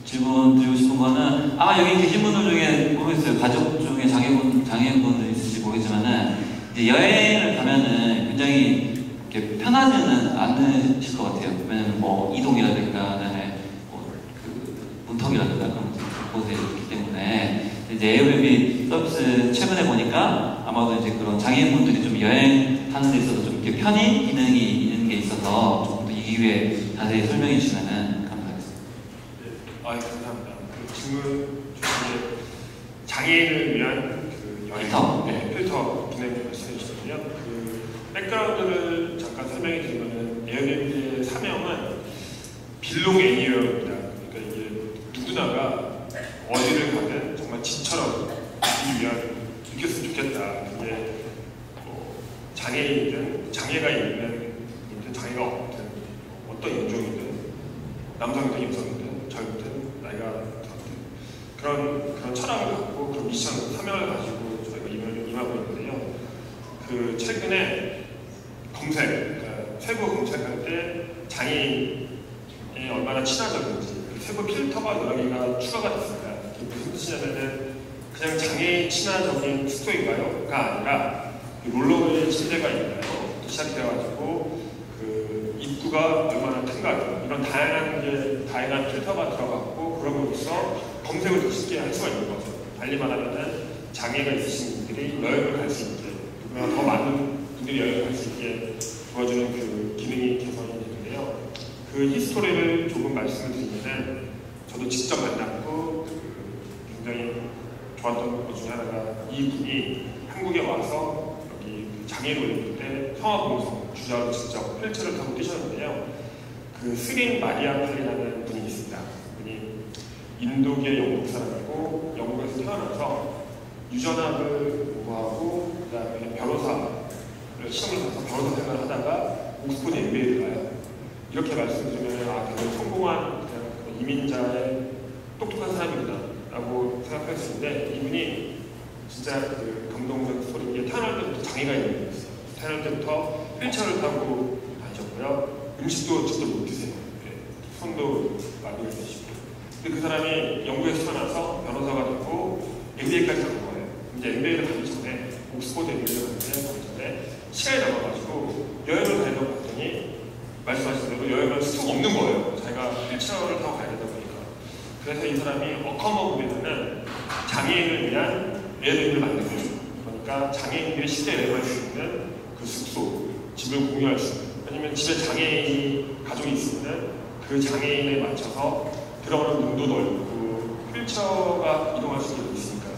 질문 드리고 싶은 거는 아마 여기 계신 분들 중에 모르겠어요. 가족 중에 장애인분들 있을지 모르겠지만은 이제 여행을 가면은 굉장히 이렇게 편하지는 않으실 것 같아요. 왜냐면 뭐 이동이라든가 그다음에 뭐 그 문턱이라든가 그런 곳에 있기 때문에 이제 에어비앤비 서비스 최근에 보니까 아마도 이제 그런 장애인분들이 좀 여행하는 데 있어서 좀 이렇게 편의 기능이 있는 게 있어서 조금 더 이후에 자세히 설명해 주시면 감사하겠습니다. 네, 감사합니다. 그 질문 주신 장애인을 위한 그 필터? 네, 필터 기능 말씀해 주셨거든요. 그 백그라운드를 잠깐 설명해 드리면은 에어비앤비의 사명은 빌롱 애니어입니다. 그러니까 이게 누구나가 어디를 가든 정말 집처럼 느꼈으면 좋겠다. 이게 뭐 장애인이든 장애가 있는 장애가 없든 어떤 인종이든 남성이든 여성이든 젊든 나이가 들든 그런 철학을 갖고 그런 미션 사명을 가지고 저희가 임하고 있는데요. 그 최근에 그러니까 세부 검색할 때 장애인에 얼마나 친화적인지 세부 필터가 여러 개가 추가가 됐습니다. 무슨 뜻이냐면은 그냥 장애인 친화적인 숙소인가요?가 아니라 롤러웨이 침대가 있나요? 시작돼가지고 그 입구가 얼마나 큰가 이런 다양한 필터가 들어갔고 그럼으로써 검색을 더 쉽게 할 수가 있는 거죠. 달리 말하면은 장애가 있으신 분들이 여행을 갈 수 있게 그러면 더 많은 분들이 여행을 갈 수 있게 도와주는 그 기능이 개선이 되는데요. 그 히스토리를 조금 말씀을 드리면은 저도 직접 만났고 굉장히 좋았던 것 중에 하나가 이 분이 한국에 와서 여기 장애인 올림픽 때 평화봉송 주자로 직접 휠체어를 타고 뛰셨는데요. 그 스린 마리아 칼리라는 분이 있습니다. 그분이 인도계 영국 사람이고 영국에서 태어나서 유전학을 공부하고 그 다음에 변호사를 시험을 봐서 변호사 생활을 하다가 옥스퍼드 MBA를 가요. 이렇게 말씀드리면 굉장히 성공한 이민자의 똑똑한 사람이구나 라고 생각할 수 있는데, 이분이 진짜 그 감동적 스토리인 게 태어날 때부터 장애가 있는 분이었어요. 태어날 때부터 휠체어를 타고 다니셨고요. 음식도 직접 못 드세요. 손도 많이 드시고. 근데 그 사람이 영국에서 태어나서 변호사가 됐고 MBA까지 간 거예요. 이제 MBA를 가기 전에 옥스퍼드 MBA를 가기 전에 시간이 남아가지고 여행을 다니려고 봤더니 말씀하신 대로 여행을 수가 없는 거예요. 자기가 휠체어를 타고 가야 되다 보니까. 그래서 이 사람이 어커머브라는 장애인을 위한 에어비앤비를 만든 거죠. 그러니까 장애인들이 쉽게 여행할 수 있는 그 숙소, 집을 공유할 수 있는, 아니면 집에 장애인이 가족이 있으면 그 장애인에 맞춰서 들어가는 문도 넓고 휠체어가 이동할 수 있으니까요.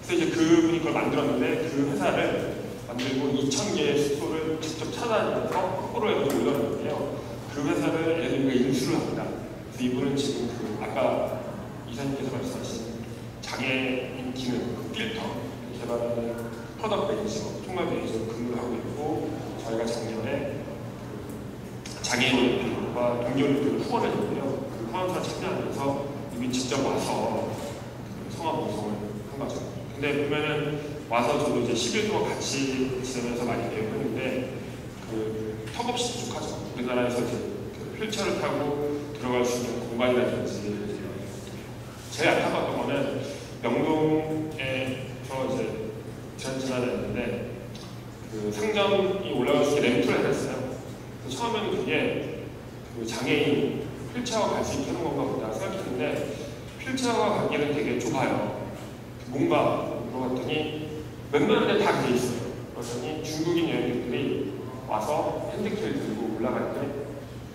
그래서 이제 그분이 그걸 만들었는데 그 회사를 만들고 2,000개의 숙소를 직접 찾아다니면서 확보를 해서 올려놨는데요. 그 회사를 에어비앤비가 인수를 합니다. 그래서 이분은 지금 그 아까 이사님께서 말씀하신 장애인 기능, 그 필터 개발하는 프로덕트 매니저, 총괄 매니저로 근무를 하고 있고, 저희가 작년에 장애인 올림픽과 동계올림픽을 후원했는데요. 그 후원사 참여하면서 이미 직접 와서 그 성화 방송을 한 거죠. 근데 보면은 와서 저도 이제 10일 동안 같이 지내면서 많이 배우는데 그 턱없이 부족하죠. 우리나라에서 이제 그 휠체어를 타고 들어갈 수 있는 공간이라든지. 제일 안타까웠던 거는 명동에서 이제 지나다녔는데 그 상점이 올라갈 수 있게 램프를 해놨어요. 그래서 처음에는 그게 그 장애인 휠체어가 갈 수 있게 하는 건가 보다 생각했는데 휠체어가 가기에는 되게 좁아요. 뭔가 물어봤더니 웬만한 데 다 돼 있어요. 그러더니 중국인 여행객들이 와서 핸드크레를 들고 올라갈 때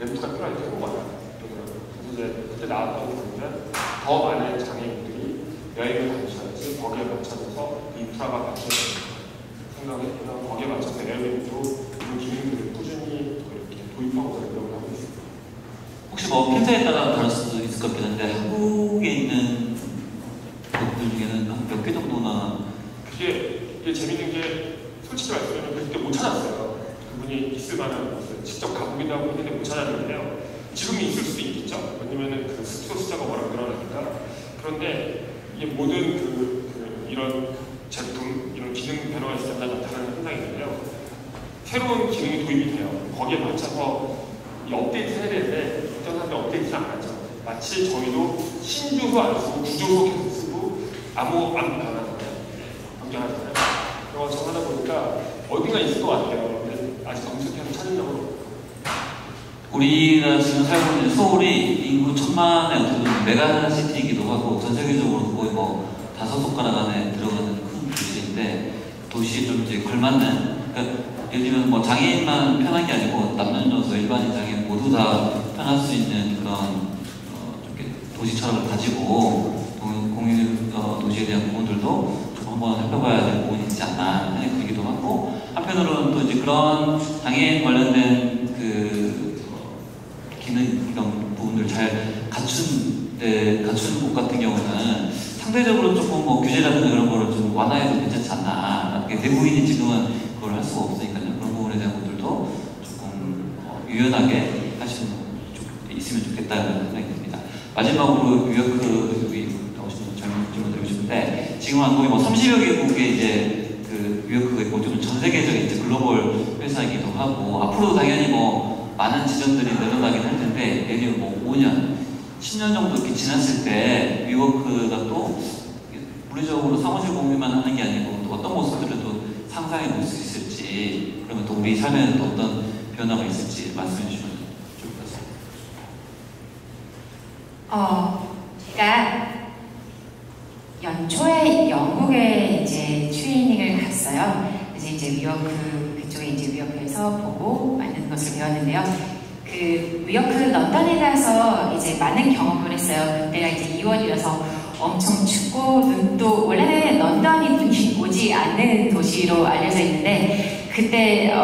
램프가 필요할 때 해본 거다. 그래서 이제 그때 나왔던 거 보면 더 많은 장애인들이 여행을 다니셔야지 거기에 맞춰서 인프라가 맞춰서 생각했구나. 거기에 맞춰서 에어비앤비도 이런 기능들을 꾸준히 이렇게 도입하고 노력을 하고 있습니다. 혹시 뭐 필터에 따라 다를 수도 있을 것 같긴 한데 한국에 있는 것들 중에는 한 몇 개 정도나 그게 재밌는 게 솔직히 말씀드리면 그때 못 찾았어요. 그분이 있을 만한 곳을 직접 가보기도 하고 했는데 못 찾았는데요. 지금 있을 수도 있겠죠. 왜냐면은 그 숙소 숫자가 워낙 늘어나니까. 그런데 이게 모든 이런 제품, 이런 기능 변화가 있을 때마다 나타나는 현상이 있는데요. 새로운 기능이 도입이 돼요. 거기에 맞춰서 이 업데이트를 해야 되는데 어떤 사람들이 업데이트를 안 하죠. 마치 저희도 신조도 안 쓰고 구조도 계속 쓰고 아무 변화잖아요. 변경하잖아요. 그런 것처럼 하다 보니까 어딘가 있을 것 같아요. 근데 아직 검색해서 찾으려고. 우리가 지금 살고 있는 서울이 인구 1,000만의 어떤 메가시티이기도 하고 전 세계적으로 거의 뭐 5손가락 안에 들어가는 큰 도시인데 도시에 좀 이제 걸맞는, 그러니까 예를 들면 뭐 장애인만 편한 게 아니고 남녀노소 일반인 장애인 모두 다 편할 수 있는 그런 도시 철학을 가지고 공유 도시에 대한 부분들도 좀 한번 살펴봐야 될 부분이 있지 않나 하는 얘기도 하고, 한편으로는 또 이제 그런 장애인 관련된 그 기능 이런 부분들 잘 갖추는 곳 같은 경우는 상대적으로 조금 뭐 규제라든가 그런 거를 좀 완화해도 괜찮지 않나. 대부인이 지금은 그걸 할 수가 없으니까요. 그런 부분에 대한 것들도 조금 유연하게 하시는 분 있으면 좋겠다는 생각이 듭니다. 마지막으로 뉴요크 여기 나오시는 질문 드리고 싶은데, 지금 한 거의 뭐 30여 개국의 이제 그 뉴요크가 있고 좀 전 세계적인 이제 글로벌 회사이기도 하고, 앞으로도 당연히 뭐 많은 지점들이 늘어나긴 할 텐데, 예를 들면 뭐 5년, 10년 정도 이렇게 지났을 때 뉴요크가 또 물리적으로 사무실 공유만 하는 게 아니고 또 어떤 모습들을 또 상상해 볼 수 있을지, 그러면 또 우리 삶에는 또 어떤 변화가 있을지 말씀해 주시면 좋을 것 같습니다. 제가 연초에 영국에 이제 트레이닝을 갔어요. 그래서 이제 뉴요크 그쪽에 이제 위어크에서 보고 만드는 것을 배웠는데요. 그 위어크 런던에 가서 이제 많은 경험을 했어요. 그때가 이제 2월이라서 엄청 춥고 눈도 원래는 런던이 눈이 오지 않는 도시로 알려져 있는데 그때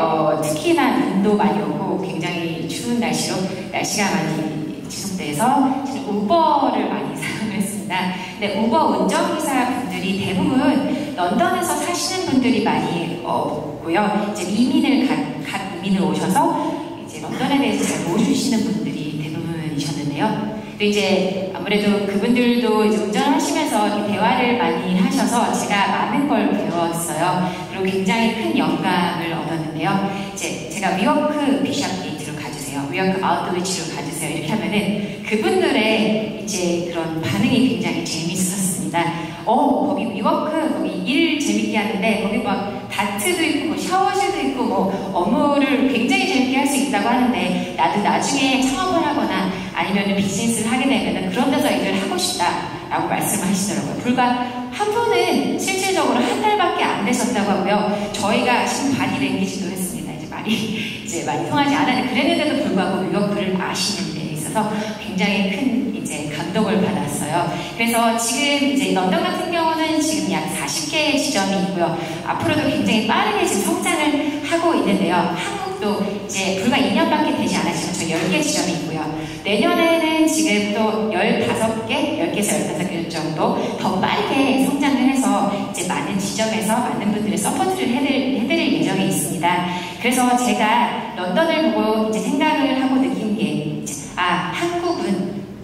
특히나 눈도 많이 오고 굉장히 추운 날씨가 많이 지속돼서 우버를 많이 사용을 했습니다. 근데 우버 운전기사 분들이 대부분 런던에서 사시는 분들이 많이 없고요. 이제 각 이민을 오셔서 이제 런던에 대해서 잘 모르시는 분들이 대부분이셨는데요. 또 이제 아무래도 그분들도 이제 운전하시면서 이렇게 대화를 많이 하셔서 제가 많은 걸 배웠어요. 그리고 굉장히 큰 영감을 얻었는데요. 이제 제가 위워크 비샵 게이트로 가주세요. 위워크 아웃도리지로 가주세요. 이렇게 하면은 그분들의 이제 그런 반응이 굉장히 재밌었습니다. 거기 위워크, 거기 일 재밌게 하는데 거기 막 다트도 있고 뭐 샤워실도 있고 뭐 업무를 굉장히 재밌게 할 수 있다고 하는데 나도 나중에 창업을 하거나 아니면 비즈니스를 하게 되면 그런 데서 일을 하고 싶다라고 말씀을 하시더라고요. 불과 한 분은 실질적으로 한 달밖에 안 되셨다고 하고요. 저희가 지금 바디랭귀지도 했습니다. 이제 말이 이제 많이 통하지 않았는데 그랬는데도 불구하고 위워크를 아시는 데 있어서 굉장히 큰 이제 감동을 받았어요. 그래서 지금 이제 런던 같은 경우는 지금 약 40개의 지점이 있고요. 앞으로도 굉장히 빠르게 지금 성장을 하고 있는데요. 한국도 이제 불과 2년밖에 되지 않았지만 저 10개 지점이 있고요. 내년에는 지금 또 15개, 10개에서 15개 정도 더 빠르게 성장을 해서 이제 많은 지점에서 많은 분들의 서포트를 해드릴 예정에 있습니다. 그래서 제가 런던을 보고 이제 생각을 하고 느낀 게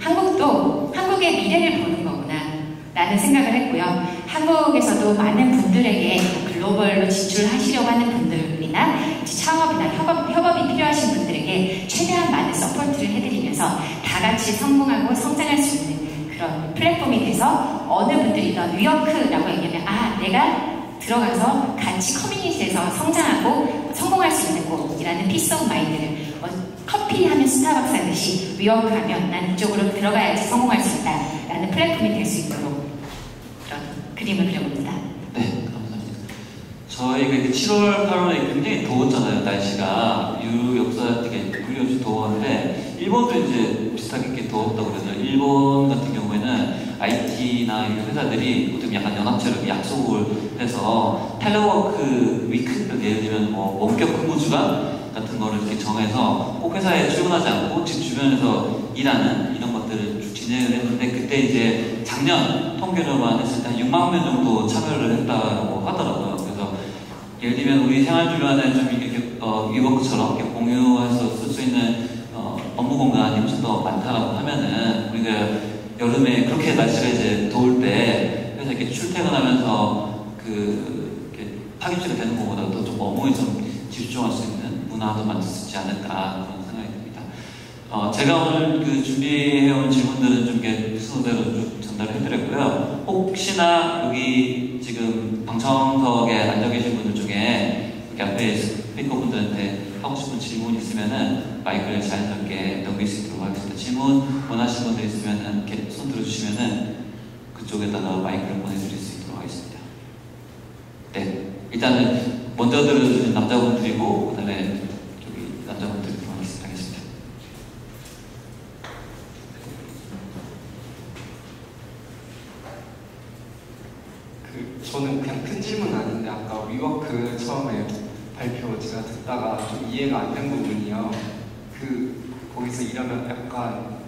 한국도 한국의 미래를 보는 거구나 라는 생각을 했고요. 한국에서도 많은 분들에게 글로벌로 진출하시려고 하는 분들이나 창업이나 협업이 필요하신 분들에게 최대한 많은 서포트를 해드리면서 다 같이 성공하고 성장할 수 있는 그런 플랫폼이 돼서 어느 분들이든 위워크라고 얘기하면 내가 들어가서 같이 커뮤니티에서 성장하고 성공할 수 있는 곳이라는 피스 오브 마인드를 커피 하면 스타벅스 하듯이 위워크 하면 난 이쪽으로 들어가야지 성공할 수 있다 라는 플랫폼이 될 수 있도록 그런 그림을 그려봅니다. 네, 감사합니다. 저희가 7월, 8월에 굉장히 더웠잖아요. 날씨가 유럽 역사 되게 불려주 더웠는데 일본도 이제 비슷하게 이렇게 더웠다고 그래서 일본 같은 경우에는 IT나 회사들이 어떻게 약간 연합체로 약속을 해서 텔레워크 위크 예를 들면 원격 근무 주간 같은 거를 이렇게 정해서 꼭 회사에 출근하지 않고 집 주변에서 일하는 이런 것들을 쭉 진행을 했는데 그때 이제 작년 통계로만 했을 때 한 6만 명 정도 참여를 했다고 하더라고요. 그래서 예를 들면 우리 생활 주변에 좀 이렇게 위워크처럼 이렇게 공유해서 쓸 수 있는 업무 공간이 훨씬 더 많다라고 하면은 우리가 여름에 그렇게 날씨가 이제 더울 때 회사 이렇게 출퇴근하면서 이렇게 파격지가 되는 것보다도 좀 업무에 좀 집중할 수 있는 문화도 만들 수 있지 않을까 그런 생각이 듭니다. 제가 오늘 준비해온 질문들은 좀 이렇게 순서대로 쭉 전달해드렸고요. 혹시나 여기 지금 방청석에 앉아 계신 분들 중에 여기 앞에 스피커분들한테 하고 싶은 질문 있으면은 마이크를 자연스럽게 넘길 수 있도록 하겠습니다. 질문 원하시는 분들 있으면은 이렇게 손 들어주시면은 그쪽에다가 마이크를 보내드릴 수 있도록 하겠습니다. 네, 일단은 먼저 들어주신 남자분들이고 그다음에 저기 남자분들이 하겠습니다. 저는 그냥 큰 질문 아닌데 아까 위워크 처음에 발표 제가 듣다가 좀 이해가 안 된 부분이요. 거기서 일하면 약간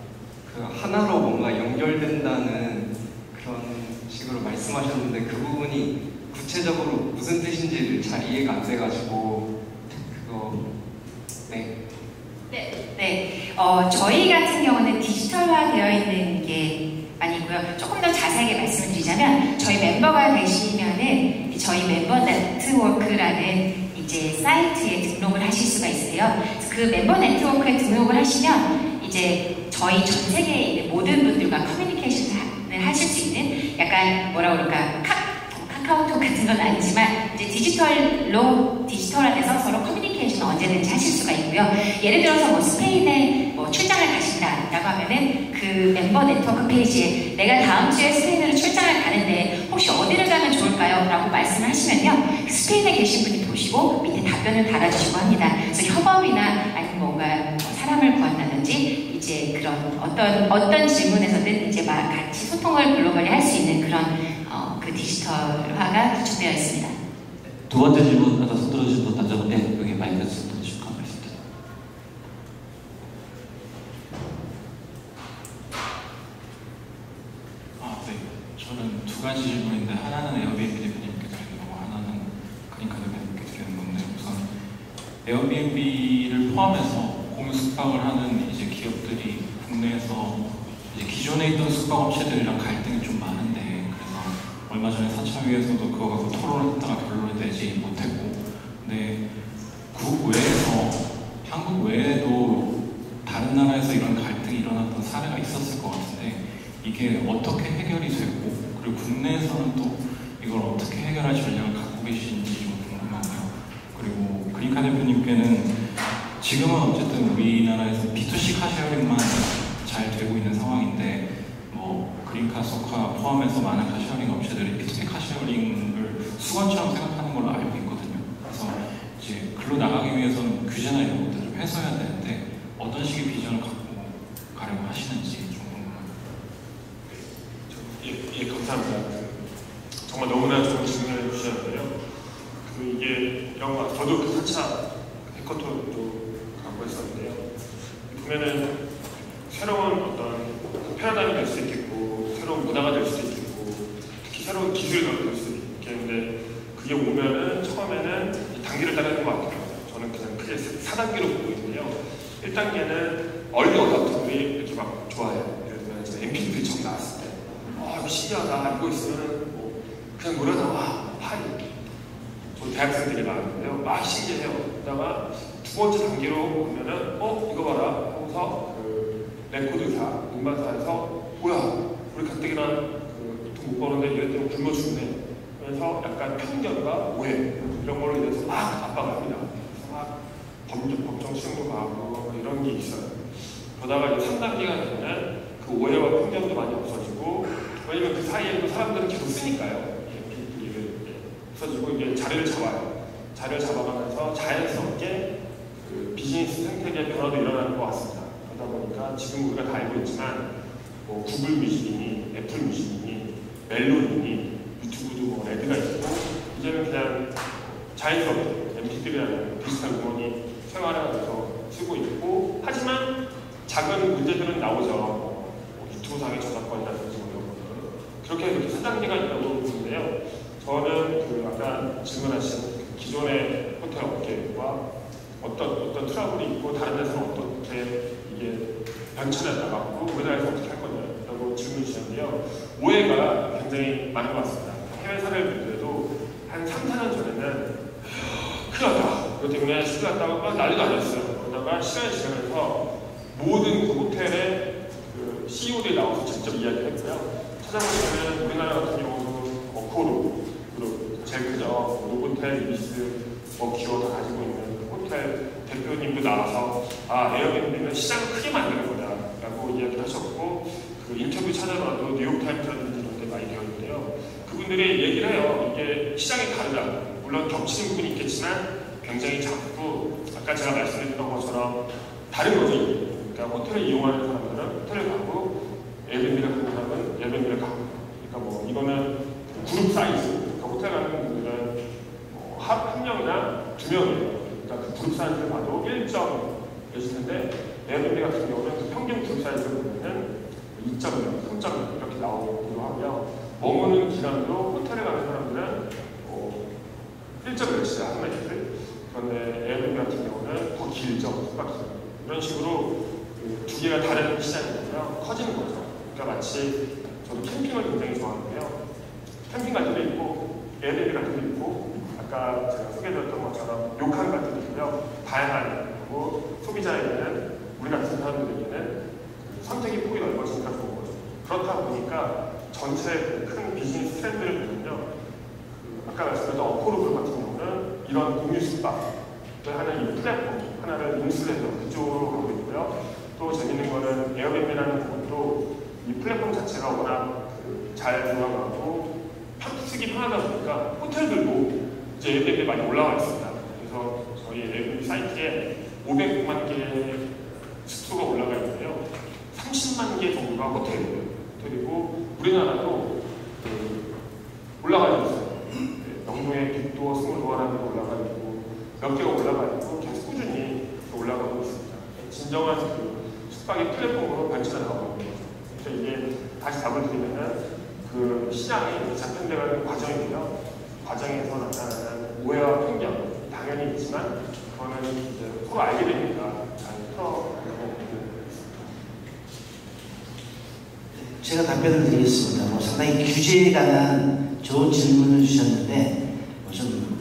하나로 뭔가 연결된다는 그런 식으로 말씀하셨는데 그 부분이 구체적으로 무슨 뜻인지를 잘 이해가 안 돼가지고 저희 같은 경우는 디지털화 되어 있는 게 아니고요. 조금 더 자세하게 말씀을 드리자면 저희 멤버가 되시면은 저희 멤버 네트워크라는 이제 사이트에 등록을 하실 수가 있어요. 그 멤버 네트워크에 등록을 하시면 이제 저희 전 세계에 있는 모든 분들과 커뮤니케이션을 하실 수 있는 약간 카카오톡 같은 건 아니지만 이제 디지털화돼서 서로 커뮤니케이션 언제든지 하실 수가 있고요. 예를 들어서 스페인에 출장을 가신다라고 하면은 그 멤버 네트워크 페이지에 내가 다음 주에 스페인으로 출장을 가는데 혹시 어디를 가면 좋을까요? 있어요 라고 말씀을 하시면요, 스페인에 계신 분이 보시고 밑에 답변을 달아주시고 합니다. 그래서 협업이나 아니면 뭔가 사람을 구한다든지 이제 그런 어떤 질문에서든 이제 막 같이 소통을 글로벌리 할 수 있는 그런 그 디지털화가 구축되어 있습니다. 두 번째 질문, 아까 손 들어주신 분 먼저, 네, 여기 마이크 손 들어주시고 한 말씀 드립니다. 네. 저는 두 가지 질문인데, 하나는 에어비앤비 대표님께 드리는 거고, 하나는 그린카 대표님께 드리는 건데, 우선 에어비앤비를 포함해서 공유 숙박을 하는 이제 기업들이 국내에서 이제 기존에 있던 숙박업체들이랑 갈등이 좀 많은데, 그래서 얼마 전에 사차위에서도 그거 갖고 토론을 했다가 결론을 내지 못했고, 근데 국외에서, 한국 외에도 다른 나라에서 이런 갈등이 일어났던 사례가 있었을 것 같은데, 이게 어떻게 해결이 되고, 그리고 국내에서는 또 이걸 어떻게 해결할 전략을 갖고 계신지 좀 궁금하고요. 그리고 그린카 대표님께는 지금은 어쨌든 우리나라에서 B2C 카쉐어링만 잘 되고 있는 상황인데, 뭐 그린카, 소카 포함해서 많은 카쉐어링 업체들이 B2B 카쉐어링을 수건처럼 생각하는 걸로 알고 있거든요. 그래서 이제 글로 나가기 위해서는 규제나 이런 것들을 좀 해소해야 되는데, 어떤 식의 비전을 갖고 가려고 하시는지 좀 궁금합니다. 예, 감사합니다. 정말 너무나 좋은 질문을 주셨는데요. 이게 영화, 저도 그 4차 해커톤도 갖고 있었는데요. 보면은 새로운 어떤 패러다임이 될 수 있겠고, 새로운 문화가 될 수도 있겠고, 특히 새로운 기술이 될 수도 있겠는데, 그게 오면은 처음에는 단계를 따르는 것 같아요. 저는 그냥 크게 4단계로 보고 있는데요. 1단계는 얼리 어답터들이 이렇게 막 좋아해요. 예를 들면 MP3 처음 나왔을 때, 이거 신기하다, 알고 있으면 뭐 그냥 노래 나와, 파이. 저 대학생 때가 나왔는데요. 막 신기해요. 그러다가 두 번째 단계로 보면은, 이거 봐라 하고서 그 레코드사, 음반사에서, 뭐야, 우리 가뜩이나 돈 못 버는데 이럴 때는 굶어 죽네. 그래서 약간 편견과 오해, 이런 걸로 인해서 막 압박을 합니다. 그래서 막 법정 시험도 가고 이런 게 있어요. 그러다가 이제 3단계가 되면 그 오해와 편견도 많이 없어지고, 왜냐면 그 사이에도 사람들은 계속 쓰니까요. 없어지고 이게 자리를 잡아요. 자리를 잡아가면서 자연스럽게 그 비즈니스 생태계의 변화도 일어나는 것 같습니다. 그러다 보니까 지금 우리가 다 알고 있지만 뭐 구글 뮤직이니 애플 뮤직이니 멜론이니 유튜브도 뭐 레드가 있고, 이제는 그냥 자연스럽게 MP3라는 디지털 음원이 생활하면서 쓰고 있고, 하지만 작은 문제들은 나오죠. 뭐 유튜브상의 저작권이라든지 이런 것들. 그렇게 3단계가 있다고 보는데요. 저는 그 아까 질문하신 기존의 호텔 업계와 어떤 트러블이 있고, 다른 데서는 어떻게 이게 변천해 나가고 우리나라에서 어떻게 할 거냐라고 질문 주셨는데요. 오해가 굉장히 많은 것 같습니다. 해외 사례를 보더라도 한 3, 4년 전에는 큰일 났다, 그것 때문에 큰일 났다고 난리도 아니었어요. 그러다가 시간이 지나면서 모든 그 호텔의 그 CEO들이 나와서 직접 이야기를 했고요. 찾아보시면 우리나라 같은 경우도 어코로, 그리고 제일 크죠, 노보텔, 이비스, 기어 다 가지고 있는 호텔 대표님도 나와서 에어비앤비는 시장을 크게 만드는 거다라고 이야기를 하셨고, 그 인터뷰 찾아봐도 뉴욕타임스라든지 이런 데 많이 되어 있는데요. 그분들이 얘기를 해요. 이게 시장이 다르다. 물론 겹치는 부분이 있겠지만 굉장히 작고, 아까 제가 말씀드렸던 것처럼 다른 거죠. 그러니까 호텔을 이용하는 사람들은 호텔을 가고, 에어비앤비를 가는 사람은 에어비앤비를 가고. 그러니까 뭐 이거는 그룹 사이즈. 그러니까 호텔 가는 분들은 한 명이나 두 명이에요. 그러니까 그 그룹 사이즈를 봐도 1.몇일 텐데, 에어비앤비 같은 경우는 그 평균 그룹 사이즈를 보면은 2.0, 3.0 이렇게 나오기도 하고요. 머무는 기간도 호텔에 가는 사람들은 1.몇이야, 한 나이트. 그런데 에어비앤비 같은 경우는 더 길죠, 숙박기간. 이런 식으로 두 개가 다른 시장이고요. 커지는 거죠. 그러니까 마치 저도 캠핑을 굉장히 좋아하는데요. 캠핑 갈 때도 있고, 에어비앤비 갈 때도 있고, 아까 제가 소개해드렸던 것처럼 료칸 갈 때도 있고요. 다양한, 그리고 소비자에게는, 우리 같은 사람들에게는 선택의 폭이 넓어지니까 좋은 거죠. 그렇다 보니까 전체 큰 비즈니스 트렌드를 보면요. 아까 말씀드렸던 어코르 같은 경우는 이런 공유 숙박을 하는 이 플랫폼 하나를 인수해서 그쪽으로 가고 있고요. 또 재밌는 거는 에어비앤비라는 것도 이 플랫폼 자체가 워낙 잘 돌아가고 쓰기 편하다 보니까 호텔들도 이제 에어비앤비 많이 올라와 있습니다. 그래서 저희 에어비앤비 사이트에 500만 개 숙소가 올라가 있는데요. 30만 개 정도가 호텔이에요. 그리고 우리나라도 올라가 있어요. 영동의 빅도어, 스몰도어라는 게 올라가 있고 몇 개가 올라가 있고 계속 꾸준히 올라가고 있습니다. 진정한 숙박의 플랫폼으로 발전해 나가고 있는 거죠. 그래서 이게 다시 답을 드리면은 그 시장이 작동되는 과정이고요. 과정에서 나타나는 오해와 편견 당연히 있지만 그거는 이제 서로 알게 되니까 잘 풀어가려고 있습니다. 제가 답변을 드리겠습니다. 상당히 규제에 관한 좋은 질문을 주셨는데 좀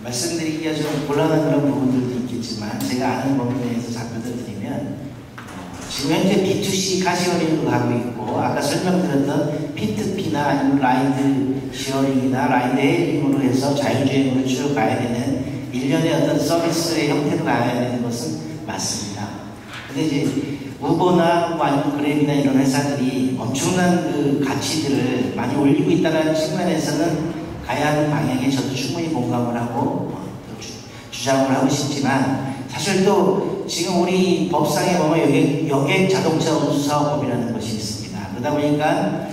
말씀드리기가 좀 곤란한 그런 부분들도 있겠지만 제가 아는 범위 내에서 답변을 드리면 지금 현재 B2C 카시어링을 하고 있고 아까 설명드렸던 P2P나 아니면 라이드 시어링이나 라이드 헤일링으로 해서 자율주행으로 쭉 가야 되는 일련의 어떤 서비스의 형태로 가야 되는 것은 맞습니다. 근데 이제 우버나 뭐 아니면 그랩이나 이런 회사들이 엄청난 그 가치들을 많이 올리고 있다는 측면에서는 가야 하는 방향에 저도 충분히 공감을 하고 주장을 하고 싶지만 사실 또 지금 우리 법상에 보면 여객 자동차 운수사업법이라는 것이 있습니다. 그러다 보니까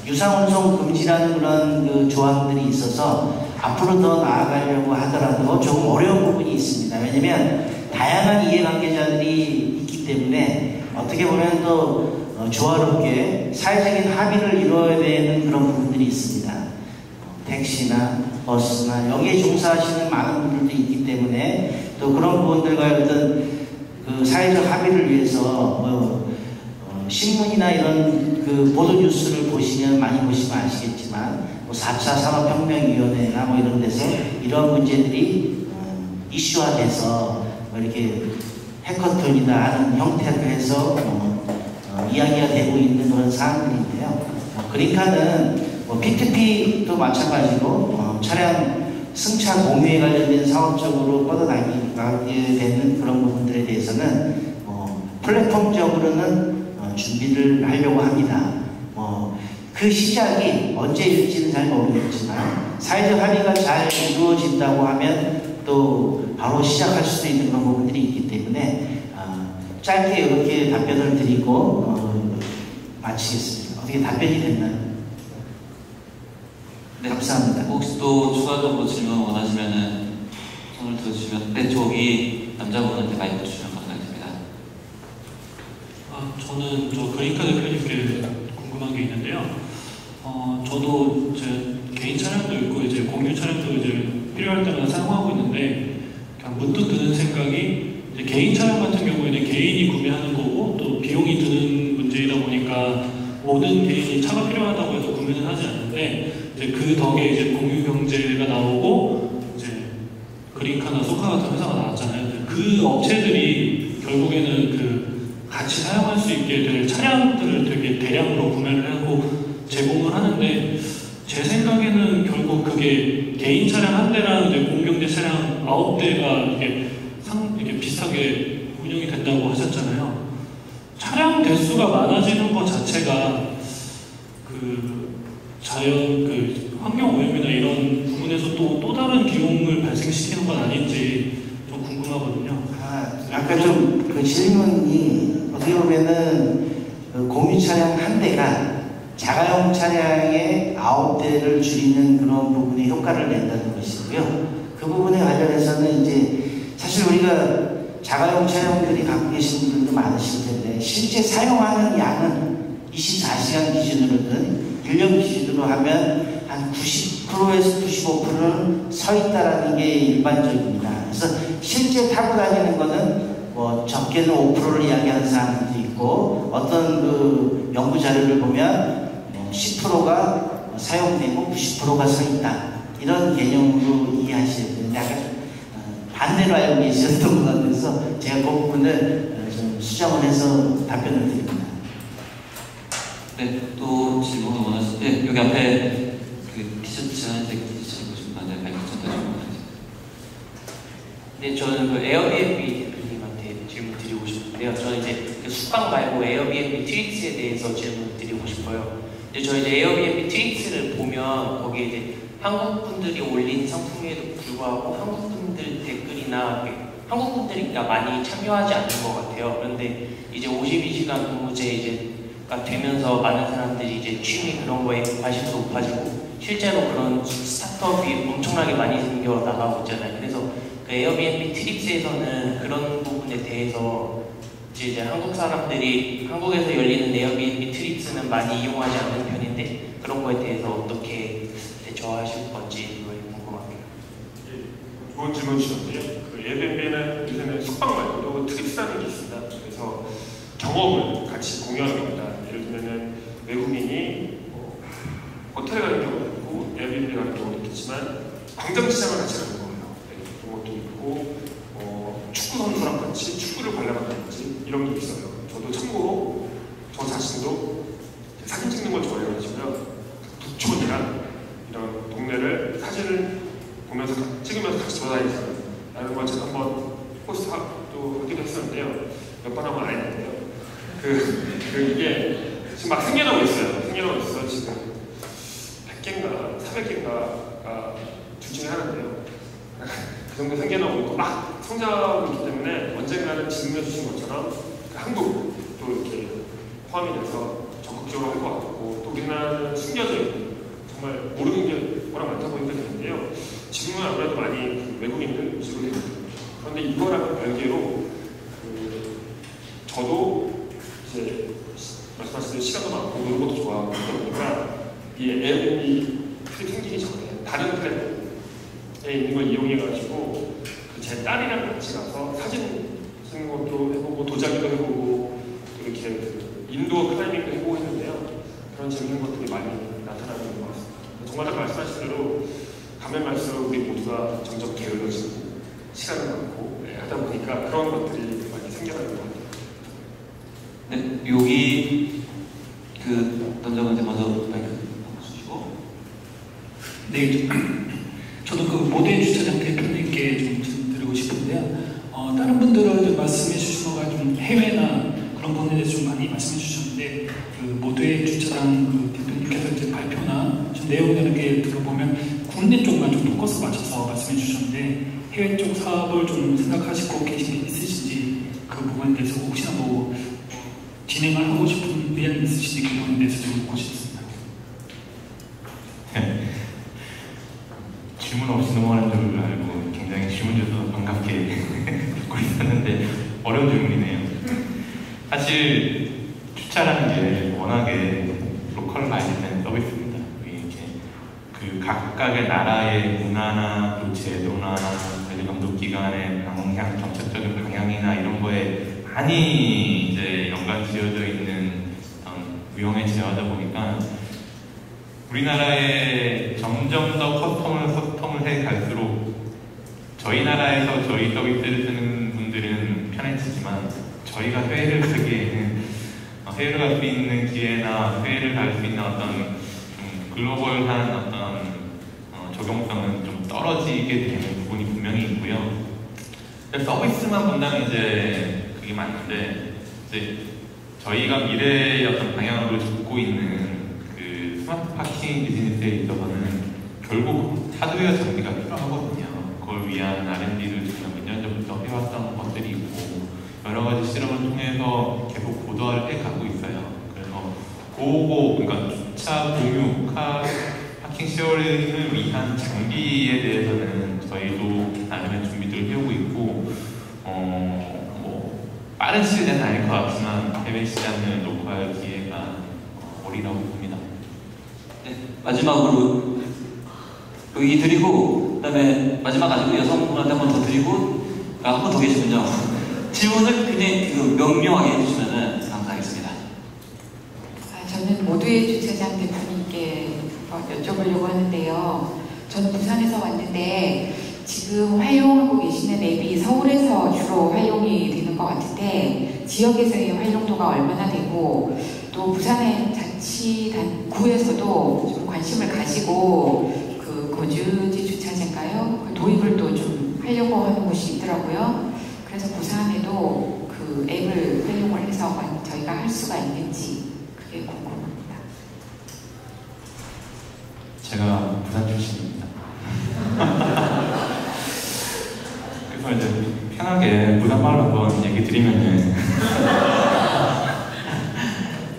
유상운송 금지라는 그런 그 조항들이 있어서 앞으로 더 나아가려고 하더라도 조금 어려운 부분이 있습니다. 왜냐하면 다양한 이해관계자들이 있기 때문에 어떻게 보면 또 조화롭게 사회적인 합의를 이루어야 되는 그런 부분들이 있습니다. 택시나 버스나 여기에 종사하시는 많은 분들도 있기 때문에 또 그런 부분들과의 어떤 그 사회적 합의를 위해서 신문이나 이런 그 보도 뉴스를 보시면 많이 보시면 아시겠지만 4차 산업혁명위원회나 뭐 이런 데서 이런 문제들이 이슈화돼서 이렇게 해커톤이나 하는 형태로 해서 이야기가 되고 있는 그런 사항들인데요. 그러니까는 P2P도 마찬가지로 차량 승차 공유에 관련된 사업적으로 뻗어나가게 되는 그런 부분들에 대해서는 플랫폼적으로는 준비를 하려고 합니다. 그 시작이 언제일지는 잘 모르겠지만 사회적 합의가 잘 이루어진다고 하면 또 바로 시작할 수도 있는 그런 부분들이 있기 때문에 짧게 이렇게 답변을 드리고 마치겠습니다. 어떻게 답변이 됐나요? 네, 감사합니다. 혹시 또 추가적으로 질문 원하시면은 손을 들어주시면, 네, 저기 남자분한테 마이크 주시면 감사하겠습니다. 저는 저 그린카 대표님께 궁금한 게 있는데요. 저도 제 개인 차량도 있고 이제 공유 차량도 이제 필요할 때마다 사용하고 있는데 그냥 문득 드는 생각이 이제 개인 차량 같은 경우에는 개인이 구매하는 거고 또 비용이 드는 문제이다 보니까 모든 개인이 차가 필요하다고 해서 구매는 하지 않는데 이제 그 덕에 이제 공유 경제가 나오고 이제 그린카나 소카 같은 회사가 나왔잖아요. 그 업체들이 결국에는 그 같이 사용할 수 있게 될 차량들을 되게 대량으로 구매를 하고 제공을 하는데 제 생각에는 결국 그게 개인 차량 한 대랑 이제 공경제 차량 9대가 이게 비슷하게 운영이 된다고 하셨잖아요. 차량 대수가 많아지는 것 자체가 그 자연 그 환경 오염이나 이런 부분에서 또 다른 비용을 발생시키는 건 아닌지 좀 궁금하거든요. 아까 좀 그 질문이 어떻게 보면은 그 공유 차량 한 대가 자가용 차량의 9대를 줄이는 그런 부분에 효과를 낸다는 것이고요. 그 부분에 관련해서는 이제 사실 우리가 자가용 차량들이 갖고 계신 분들도 많으실 텐데 실제 사용하는 양은 24시간 기준으로든 1년 기준으로 하면 한 90%에서 95%는 서 있다라는 게 일반적입니다. 그래서 실제 타고 다니는 거는 뭐 적게는 5%를 이야기하는 사람들도 있고 어떤 그 연구 자료를 보면 10%가 사용되고 90%가 서 있다. 이런 개념으로 이해하셔야 되는데 약간 반대로 알고 계셨던 것 같아서 제가 그 부분을 좀 수정을 해서 답변을 드립니다. 네, 또 질문을 원하실 때 여기 앞에 그 티셔츠 하얀색 티셔츠 입고 싶은 분한테 발표 좀 해주시면 네, 저는 그 에어비앤비 대표님한테 질문 드리고 싶은데요. 저는 이제 숙박 말고 에어비앤비 트릭스에 대해서 질문 드리고 싶어요. 이제 저희 에어비앤비 트릭스를 보면 거기에 이제 한국 분들이 올린 상품에도 불구하고 한국 분들 댓글이나 한국 분들이 많이 참여하지 않는 것 같아요. 그런데 이제 52시간 근무제가 되면서 많은 사람들이 이제 취미 그런 거에 관심도 높아지고 실제로 그런 스타트업이 엄청나게 많이 생겨 나가고 있잖아요. 그래서 그 에어비앤비 트립스에서는 그런 부분에 대해서 이제 한국 사람들이 한국에서 열리는 에어비앤비 트립스는 많이 이용하지 않는 편인데 그런 거에 대해서 어떻게 대처하실 건지 궁금합니다. 좋은 질문 주셨는데요. 그 에어비앤비는 요새는 숙박 말고도 트립스라는 게 있습니다. 그래서 경험을 같이 공유하는 겁니다. 예를 들면은 외국인이 호텔에 가는 경우도 있고 에어비앤비 가는 경우도 있겠지만 광장시장을 같이 가는 거예요. 그런 것도 있고 축구 선수랑 같이 축구를 관람한다든지 이런 게 있어요. 저도 참고로 저 자신도 사진 찍는 걸 좋아해가지고요. 부촌이랑 이런 동네를 사진을 보면서 찍으면서 같이 돌아다니는 라는 걸 제가 한번 포스트도 하기도 했었는데요. 몇 번 하면 안 했는데요. 이게 지금 막 생겨나고 있어요. 지금 100개인가 400개인가가 둘 중에 하나인데요. 그 정도 생겨나고 있고 막 성장하고 있기 때문에 언젠가는 질문해 주신 것처럼 한국도 이렇게 포함이 돼서 적극적으로 할 것 같고 또 우리나라는 숨겨져 있는 정말 모르는 게 워낙 많다 보니까 되는데요. 지금은 아무래도 많이 외국인들 위주로 해요. 그런데 이거랑은 별개로 저도 이제 말씀하신 시간도 많고 노는 것도 좋아하고 그러다 보니까 이 에어비앤비 생기기 전에 다른 플랫폼에 있는 걸 이용해가지고 제 딸이랑 같이 가서 사진 찍는 것도 해보고 도자기도 해보고 또 이렇게 인도어 클라이밍도 해보고 했는데요. 그런 재밌는 것들이 많이 나타나고 있는 것 같습니다. 정말 말씀하신 대로 가면 갈수록 우리 모두가 점점 게을러지고 시간이 많고 하다 보니까 그런 것들이 많이 생겨나는 것 같아요. 네, 여기 남자분한테 먼저 마이크 주시고. 네, 저도 그 모델 주차장 대표님께 좀 드리고 싶은데요. 다른 분들은 말씀해 주신 거가 좀 해외나 그런 부분에 대해서 좀 많이 말씀해 주셨는데 그 모델 주차장 그 대표님께서 이제 발표나 좀 내용이라는 게 들어보면 국내 쪽만 좀 포커스 맞춰서 말씀해 주셨는데 해외 쪽 사업을 좀 생각하시고 계신 게 있으신지 그 부분에 대해서 혹시나 뭐 진행을 하고 싶은 의향이 있으신지 그 부분에 대해서 좀 묻고 싶습니다. 질문 없이 넘어가는 줄 알고 굉장히 질문 줘서 반갑게 듣고 있었는데 어려운 질문이네요. 사실 주차라는 게 워낙에 로컬라이즈된 서비스입니다. 이렇게 그 각각의 나라의 문화나 또 제도나 관리 감독 기관의 방향, 정책적인 방향이나 이런 거에 많이 이제 연관 지어져 있는 유형해지어다 보니까 우리나라에 점점 더 커스텀을 해 갈수록 저희 나라에서 저희 서비스를 쓰는 분들은 편해지지만 저희가 해외를 가기에는 해외를 갈 수 있는 기회나 해외를 갈 수 있는 어떤 글로벌한 어떤 적용성은 좀 떨어지게 되는 부분이 분명히 있고요. 서비스만 본다면 이제 그게 맞는데 이제 저희가 미래의 어떤 방향으로 잡고 있는 그 스마트 파킹 비즈니스에 있어서는 결국 하드웨어 장비가 필요하거든요. 그걸 위한 R&D를 저희가 몇 년 전부터 해왔던 것들이 있고 여러 가지 실험을 통해서 계속 고도화를 해가고 있어요. 그래서 그러니까 주차 공유, 파킹 쉐어링을 위한 장비에 대해서는 저희도 나름의 준비들을 해오고 있고 뭐 빠른 시간은 아닐 것 같지만 해외 시장을 녹화할 기회가 오리라고 봅니다. 네, 마지막으로 여기 드리고 그다음에 마지막 아니고 여성분한테 한 번 더 드리고 한 번 더 계시군요. 질문을 굉장히 명료하게 해주시면 감사하겠습니다. 저는 모두의 주차장 대표님께 여쭤보려고 하는데요. 저는 부산에서 왔는데 지금 활용하고 계시는 앱이 서울에서 주로 활용이 되는 것 같은데 지역에서의 활용도가 얼마나 되고 또 부산의 자치구에서도 좀 관심을 가지고 그 거주지 주차장인가요? 그 도입을 또 좀 하려고 하는 곳이 있더라고요. 그래서 부산에도 그 앱을 활용을 해서 저희가 할 수가 있는지 그게 궁금합니다. 제가 부산 출신입니다. 그래서 이제 편하게 부산말로 한번 얘기 드리면은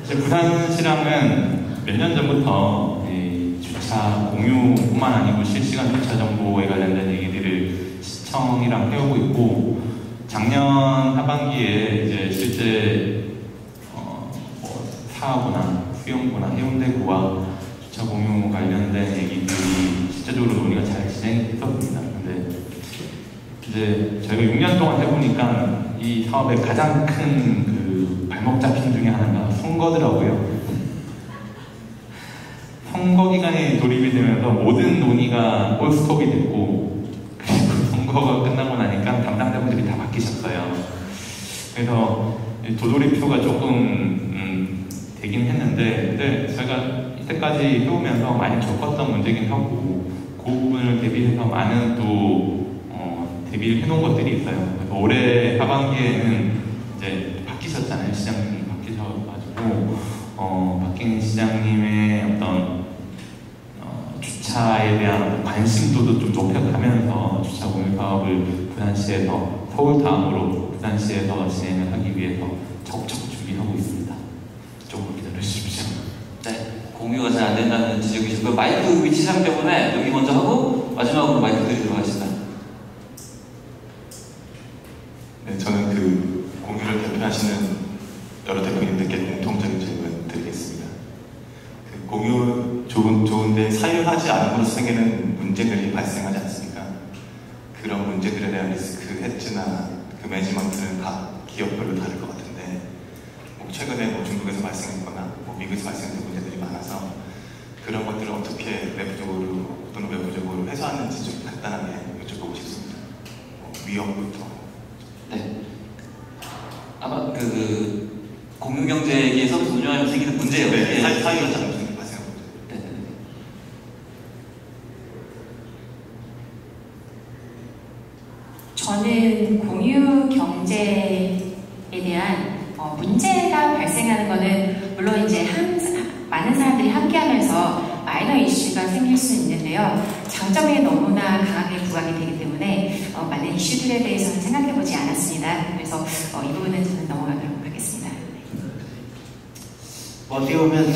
이제 부산시랑은 몇 년 전부터 이 주차 공유뿐만 아니고 실시간 주차 정보에 관련된 얘기들을 시청이랑 해오고 있고, 작년 하반기에 이제 실제 뭐 사하구나 수영구나 해운대구와 주차 공유 관련된 얘기들이 실제적으로 논의가 잘 진행됐었습니다. 근데 이제 저희가 6년 동안 해보니까 이 사업의 가장 큰 그 발목 잡힘 중에 하나가 선거더라고요. 선거 기간에 돌입이 되면서 모든 논의가 올스톱이 됐고, 그리고 선거가 끝나고 나니까 담당자분들이 다 바뀌셨어요. 그래서 도돌이표가 조금 되긴 했는데, 근데 저희가 이때까지 해오면서 많이 겪었던 문제긴 하고, 그 부분을 대비해서 많은 또 대비를 해놓은 것들이 있어요. 그래서 올해 하반기에는 이제 바뀌셨잖아요. 시장님이 바뀌셔가지고 바뀐 시장님의 어떤 주차에 대한 관심도도 좀 높여가면서 주차 공유 사업을 부산시에서 서울 다음으로 부산시에서 진행을 하기 위해서 적극 준비하고 있습니다. 조금 기다려 주십시오. 네, 공유가 잘 안 된다는 지적이시고 마이크 위치상 때문에 여기 먼저 하고 마지막으로 마이크 드리도록 하겠습니다. 네, 저는 그 공유를 대표하시는 여러 대표님들께 공통적인 질문 드리겠습니다. 그 공유 좋은데 사유하지 않음으로 생기는 문제들이 발생하지 않습니까? 그런 문제들에 대한 리스크 헤지나 그 매니지먼트는 각 기업별로 다를 것 같은데, 뭐 최근에 뭐 중국에서 발생했거나 뭐 미국에서 발생된 문제들이 많아서 그런 것들을 어떻게 내부적으로 또는 외부적으로 해소하는지 좀 간단하게 여쭤보고 싶습니다. 뭐 위험부터. 네. 아마 그 공유경제에 서비스 운영하면서 생기는 문제예요. 네, 사유가 잘못된 발생한 문제. 네. 저는 공유 경제에 대한 문제가 발생하는 것은 물론 이제 많은 사람들이 함께하면서 마이너 이슈가 생길 수 있는데요. 장점에 너무나 강하게 부각이 되기 때문에 많은 이슈들에 대해서는 생각해보지 않았습니다. 그래서 이 부분은 저는 넘어가도록 하겠습니다. 어떻게 보면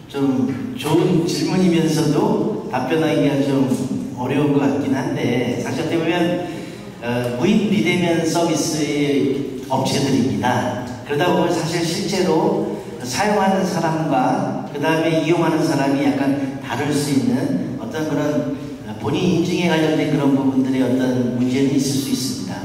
좀 좋은 질문이면서도 답변하기가 좀 어려운 것 같긴 한데, 사실 어떻게 보면 무인 비대면 서비스의 업체들입니다. 그러다 보면 사실 실제로 사용하는 사람과 그 다음에 이용하는 사람이 약간 다를 수 있는 어떤 그런 본인 인증에 관련된 그런 부분들의 어떤 문제는 있을 수 있습니다.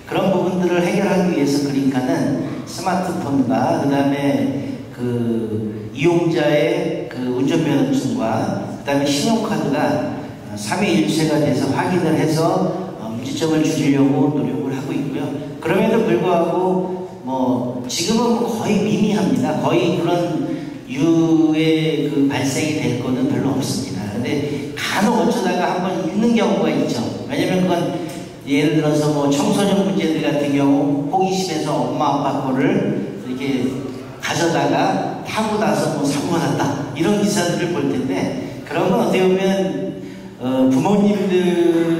그런 부분들을 해결하기 위해서 그러니까는 스마트폰과 그 다음에 그 이용자의 그 운전면허증과 그 다음에 신용카드가 삼위일체가 돼서 확인을 해서 문제점을 줄이려고 노력을 하고 있고요. 그럼에도 불구하고 뭐 지금은 거의 미미합니다. 거의 그런 유의 그 발생이 될 거는 별로 없습니다. 근데 간혹 어쩌다가 한번 있는 경우가 있죠. 왜냐면 그건 예를 들어서 뭐 청소년 문제들 같은 경우 호기심에서 엄마 아빠 거를 이렇게 가져다가 타고 나서 뭐 사고가 났다 이런 기사들을 볼 텐데, 그런 건 어떻게 보면 부모님들의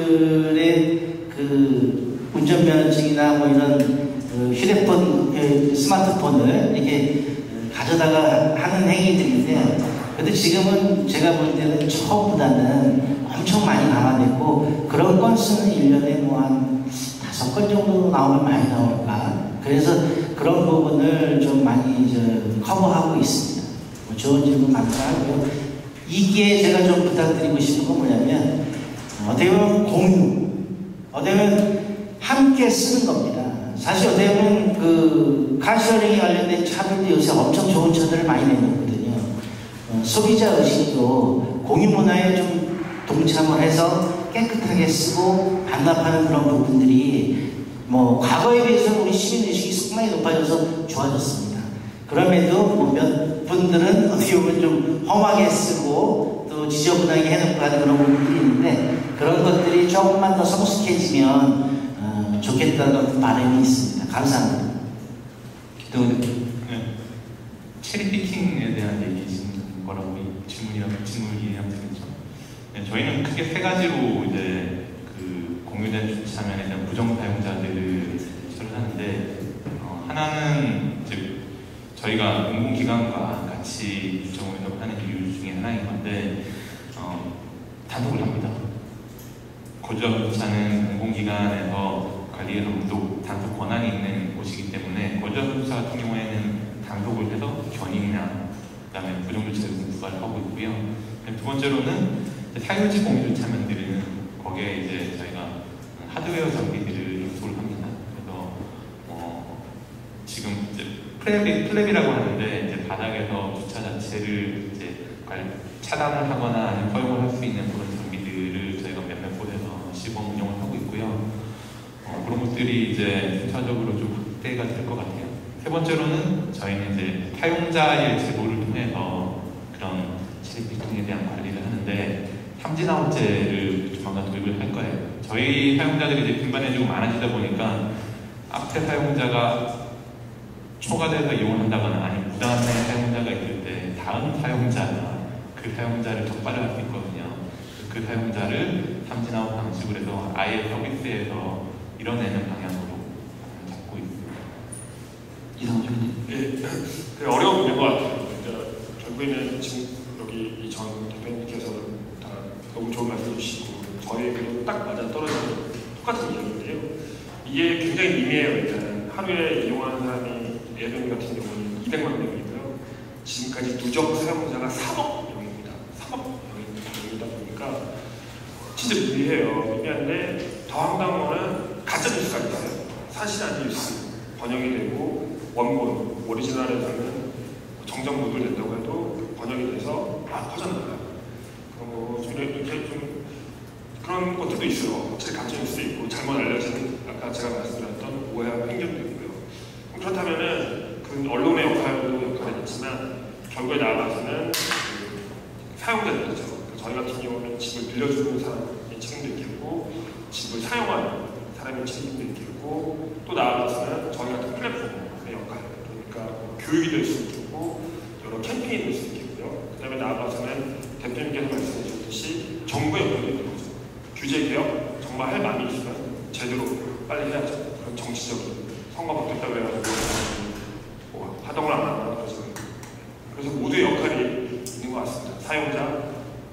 그 운전면허증이나 뭐 이런 휴대폰, 스마트폰을 이렇게 가져다가 하는 행위들인데, 그래도 지금은 제가 볼 때는 처음보다는 엄청 많이 감안됐고, 그런 건수는 1년에 뭐 한 5건 정도 나오면 많이 나올까. 그래서 그런 부분을 좀 많이 커버하고 있습니다. 뭐 좋은 질문 감사하고요. 이게 제가 좀 부탁드리고 싶은 건 뭐냐면, 어떻게 보면 공유, 어떻게 보면 함께 쓰는 겁니다. 사실 어떻게 보면 그 카시어링에 관련된 차들도 요새 엄청 좋은 차들을 많이 내놓거든요. 소비자 의식도 공유 문화에 좀 동참을 해서 깨끗하게 쓰고 반납하는 그런 부분들이 뭐 과거에 비해서 우리 시민의식이 상당히 높아져서 좋아졌습니다. 그럼에도 뭐 몇 분들은 어떻게 보면 좀 험하게 쓰고 또 지저분하게 해놓고 하는 그런 부분들이 있는데, 그런 것들이 조금만 더 성숙해지면 좋겠다는 바람이 있습니다. 감사합니다. 네. 체리 피킹에 대한 얘기이신 거라고 질문이라면 되겠죠. 저희는 크게 세 가지로 이제 그 공유된 주차면에 대한 부정 사용자들을 처리하는데, 하나는 즉 저희가 공공기관과 같이 유정을 하는 이유 중에 하나인 건데, 단속을 합니다. 거주자 주차는 공공기관에서 관리해서 단속 권한이 있는 곳이기 때문에 거주자 주차 같은 경우에는 단속을 해서 견인이나 그다음에 부정주차를 부과를 하고 있고요. 두 번째로는 사유지 공유주차면들은 거기에 이제 저희가 하드웨어 장비들을 연수를 합니다. 그래서 지금 이제 플랩이라고 하는데 이제 바닥에서 주차 자체를 이제 차단을 하거나 아니면 허용을 할 수 있는 그런 장비들을 저희가 몇몇 곳에서 시범 운영을 하고 있고요. 그런 것들이 이제 순차적으로 좀 확대가 될 것 같아요. 세 번째로는 저희는 이제 사용자의 제보를 통해서 그런 차량 비통에 대한 관리를 하는데, 탐진아웃제를 조만간 도입을 할 거예요. 저희 사용자들이 이제 빈번해지고 많아지다 보니까 앞에 사용자가 초과돼서 이용을 한다거나 아니면 부당한 사용자가 있을 때 다음 사용자가 그 사용자를 적발을 할 수 있거든요. 그 사용자를 탐진아웃 방식으로 해서 아예 서비스에서 이뤄내는 방향으로 잡고 있습니다. 이상준님. 네, 어려운 문제인 것 같아요. 그러니까 결국에는 지금 여기 이 전 대표님께서 다 너무 좋은 말씀 해주시고 저희에게도 딱 맞아 떨어지는 똑같은 이야기인데요. 이게 굉장히 미미해요. 일단 하루에 이용하는 사람이 예전 같은 경우는 200만 명이고요. 지금까지 누적 사용자가 3억 명입니다. 3억 명이다 보니까 진짜 미미해요. 미미한데 더 황당한 거는 가짜 뉴스가 있어요. 사실 아닌 뉴스 번역이 되고 원본 오리지널에서는 정정 노출된다고 해도 번역이 돼서 퍼져나가요. 그런 거 좀 이렇게 좀 그런 것들도 있어요. 확실히 가짜 뉴스 있고 잘못 알려진 아까 제가 말씀드렸던 오해와 편견도 있고요. 그렇다면은 그 언론의 역할은 있지만 결국에 나아가서는 그 사용자들이죠. 저희 같은 경우는 집을 빌려주는 사람의 책임도 있겠고 집을 사용하는 사람의 책임도 있겠고 또 나아가서는 저희 같은 플랫폼의 역할, 그러니까 교육이 될 수 있고 여러 캠페인이 될 수 있겠고요. 그 다음에 나아가서는 대표님께서 말씀해 주셨듯이 정부의 역할이 있는 거죠. 규제 개혁 정말 할 마음이 있으면 제대로 빨리 해야죠. 그런 정치적인 선거 바뀌었다고 해가지고 뭐 하동을 안 한다는 거죠. 그래서 모두의 역할이 있는 것 같습니다. 사용자,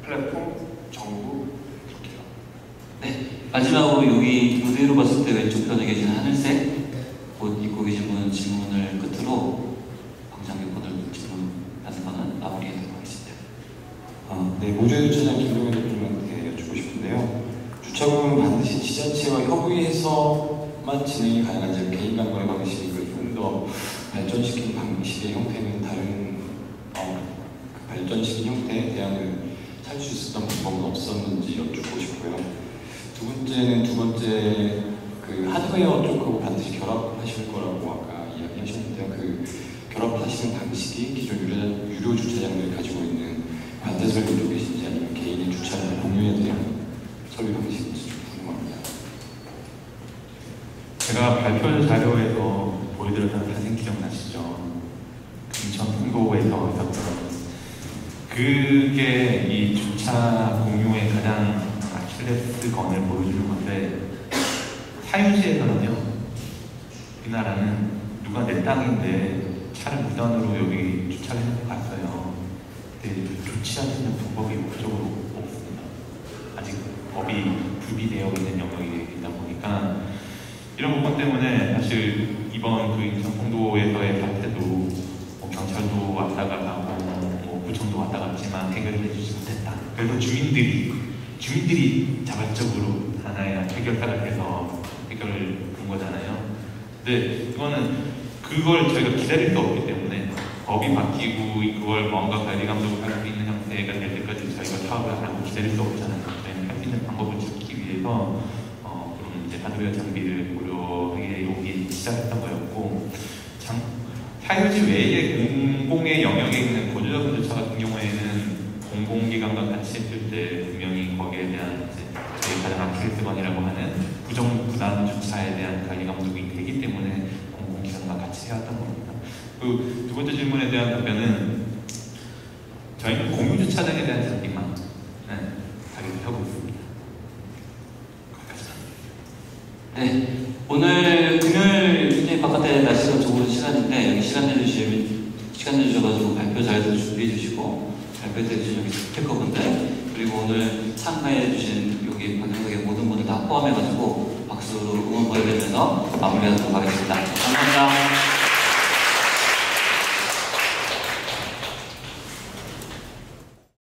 플랫폼, 정부, 그렇게요. 네, 마지막으로 여기 무대로 봤을 때 왼쪽 편에 계신 하늘색 옷 입고 계신 분 질문을 끝으로 광장교포들 질문하는 거는 마무리하도록 하겠습니다. 네, 모두의 주차장 김동현 대표님한테 여쭙고 싶은데요. 주차금은 반드시 지자체와 협의해서만 진행이 가능한지, 개인 간거래 방식을 좀 더 발전시킨 방식의 형태는 다른 그 발전시킨 형태에 대안을 찾을 수 있었던 방법은 없었는지 여쭙고 싶고요. 두 번째 그 하드웨어 쪽하고 반드시 결합하실 거라고 아까 이야기하셨는데요. 그 결합하시는 방식이 기존 유료 주차장들이 가지고 있는 관대 설비 쪽이신지 아니면 개인의 주차장 공유에 대한 설비 방식인지 좀 궁금합니다. 제가 발표 자료에서 보여드렸던 사진 기억나시죠? 인천 풍도에서 있었던 그게 이 주차 공유의 가장 아킬레스건을 보여주는 건데, 사유지에서는요, 우리나라는 누가 내 땅인데 차를 무단으로 여기 주차를 해놓고 갔어요. 근데 좋지 않은 방법이 법적으로 없습니다. 아직 법이 구비되어 있는 영역이다 보니까 이런 부분 때문에 사실 이번 그 인천풍도에서의 사태도 뭐 경찰도 왔다가 가고 뭐 구청도 왔다 갔지만 해결을 해주지 못했다. 그래서 주민들이 자발적으로 하나의 해결사를 해서 해결을 본 거잖아요. 근데 이거는 그걸 저희가 기다릴 수 없기 때문에 법이 바뀌고 그걸 뭔가 관리 감독을 할 수 있는 형태가 될 때까지 저희가 사업을 안 하고 기다릴 수 없잖아요. 저희는 할 수 있는 방법을 찾기 위해서 그런 이제 하드웨어 장비를 고려하기에 여기 시작했던 거였고, 사유지 외에 공공의 영역에 있는 거주자분 주차 같은 경우에는 공공기관과 같이 했을 때 분명히 거기에 대한 이제 저희 가장 아킬레스건이라고 하는 부정-부단 주차에 대한 관리 감독이 되기 때문에 공공기관과 같이 해왔던 겁니다. 그 두 번째 질문에 대한 답변은 저희는 공유주차장에 대한 장비만 가격을 하고 바깥에 날씨가 좋은 시간인데 여기 시간 내주셔가지고 발표 자리도 준비해 주시고 발표해 주신 여기 스피커분들 그리고 오늘 참가해 주신 여기 방송국의 모든 분들 다 포함해가지고 박수로 응원 보여드리면서 마무리하도록 하겠습니다. 감사합니다.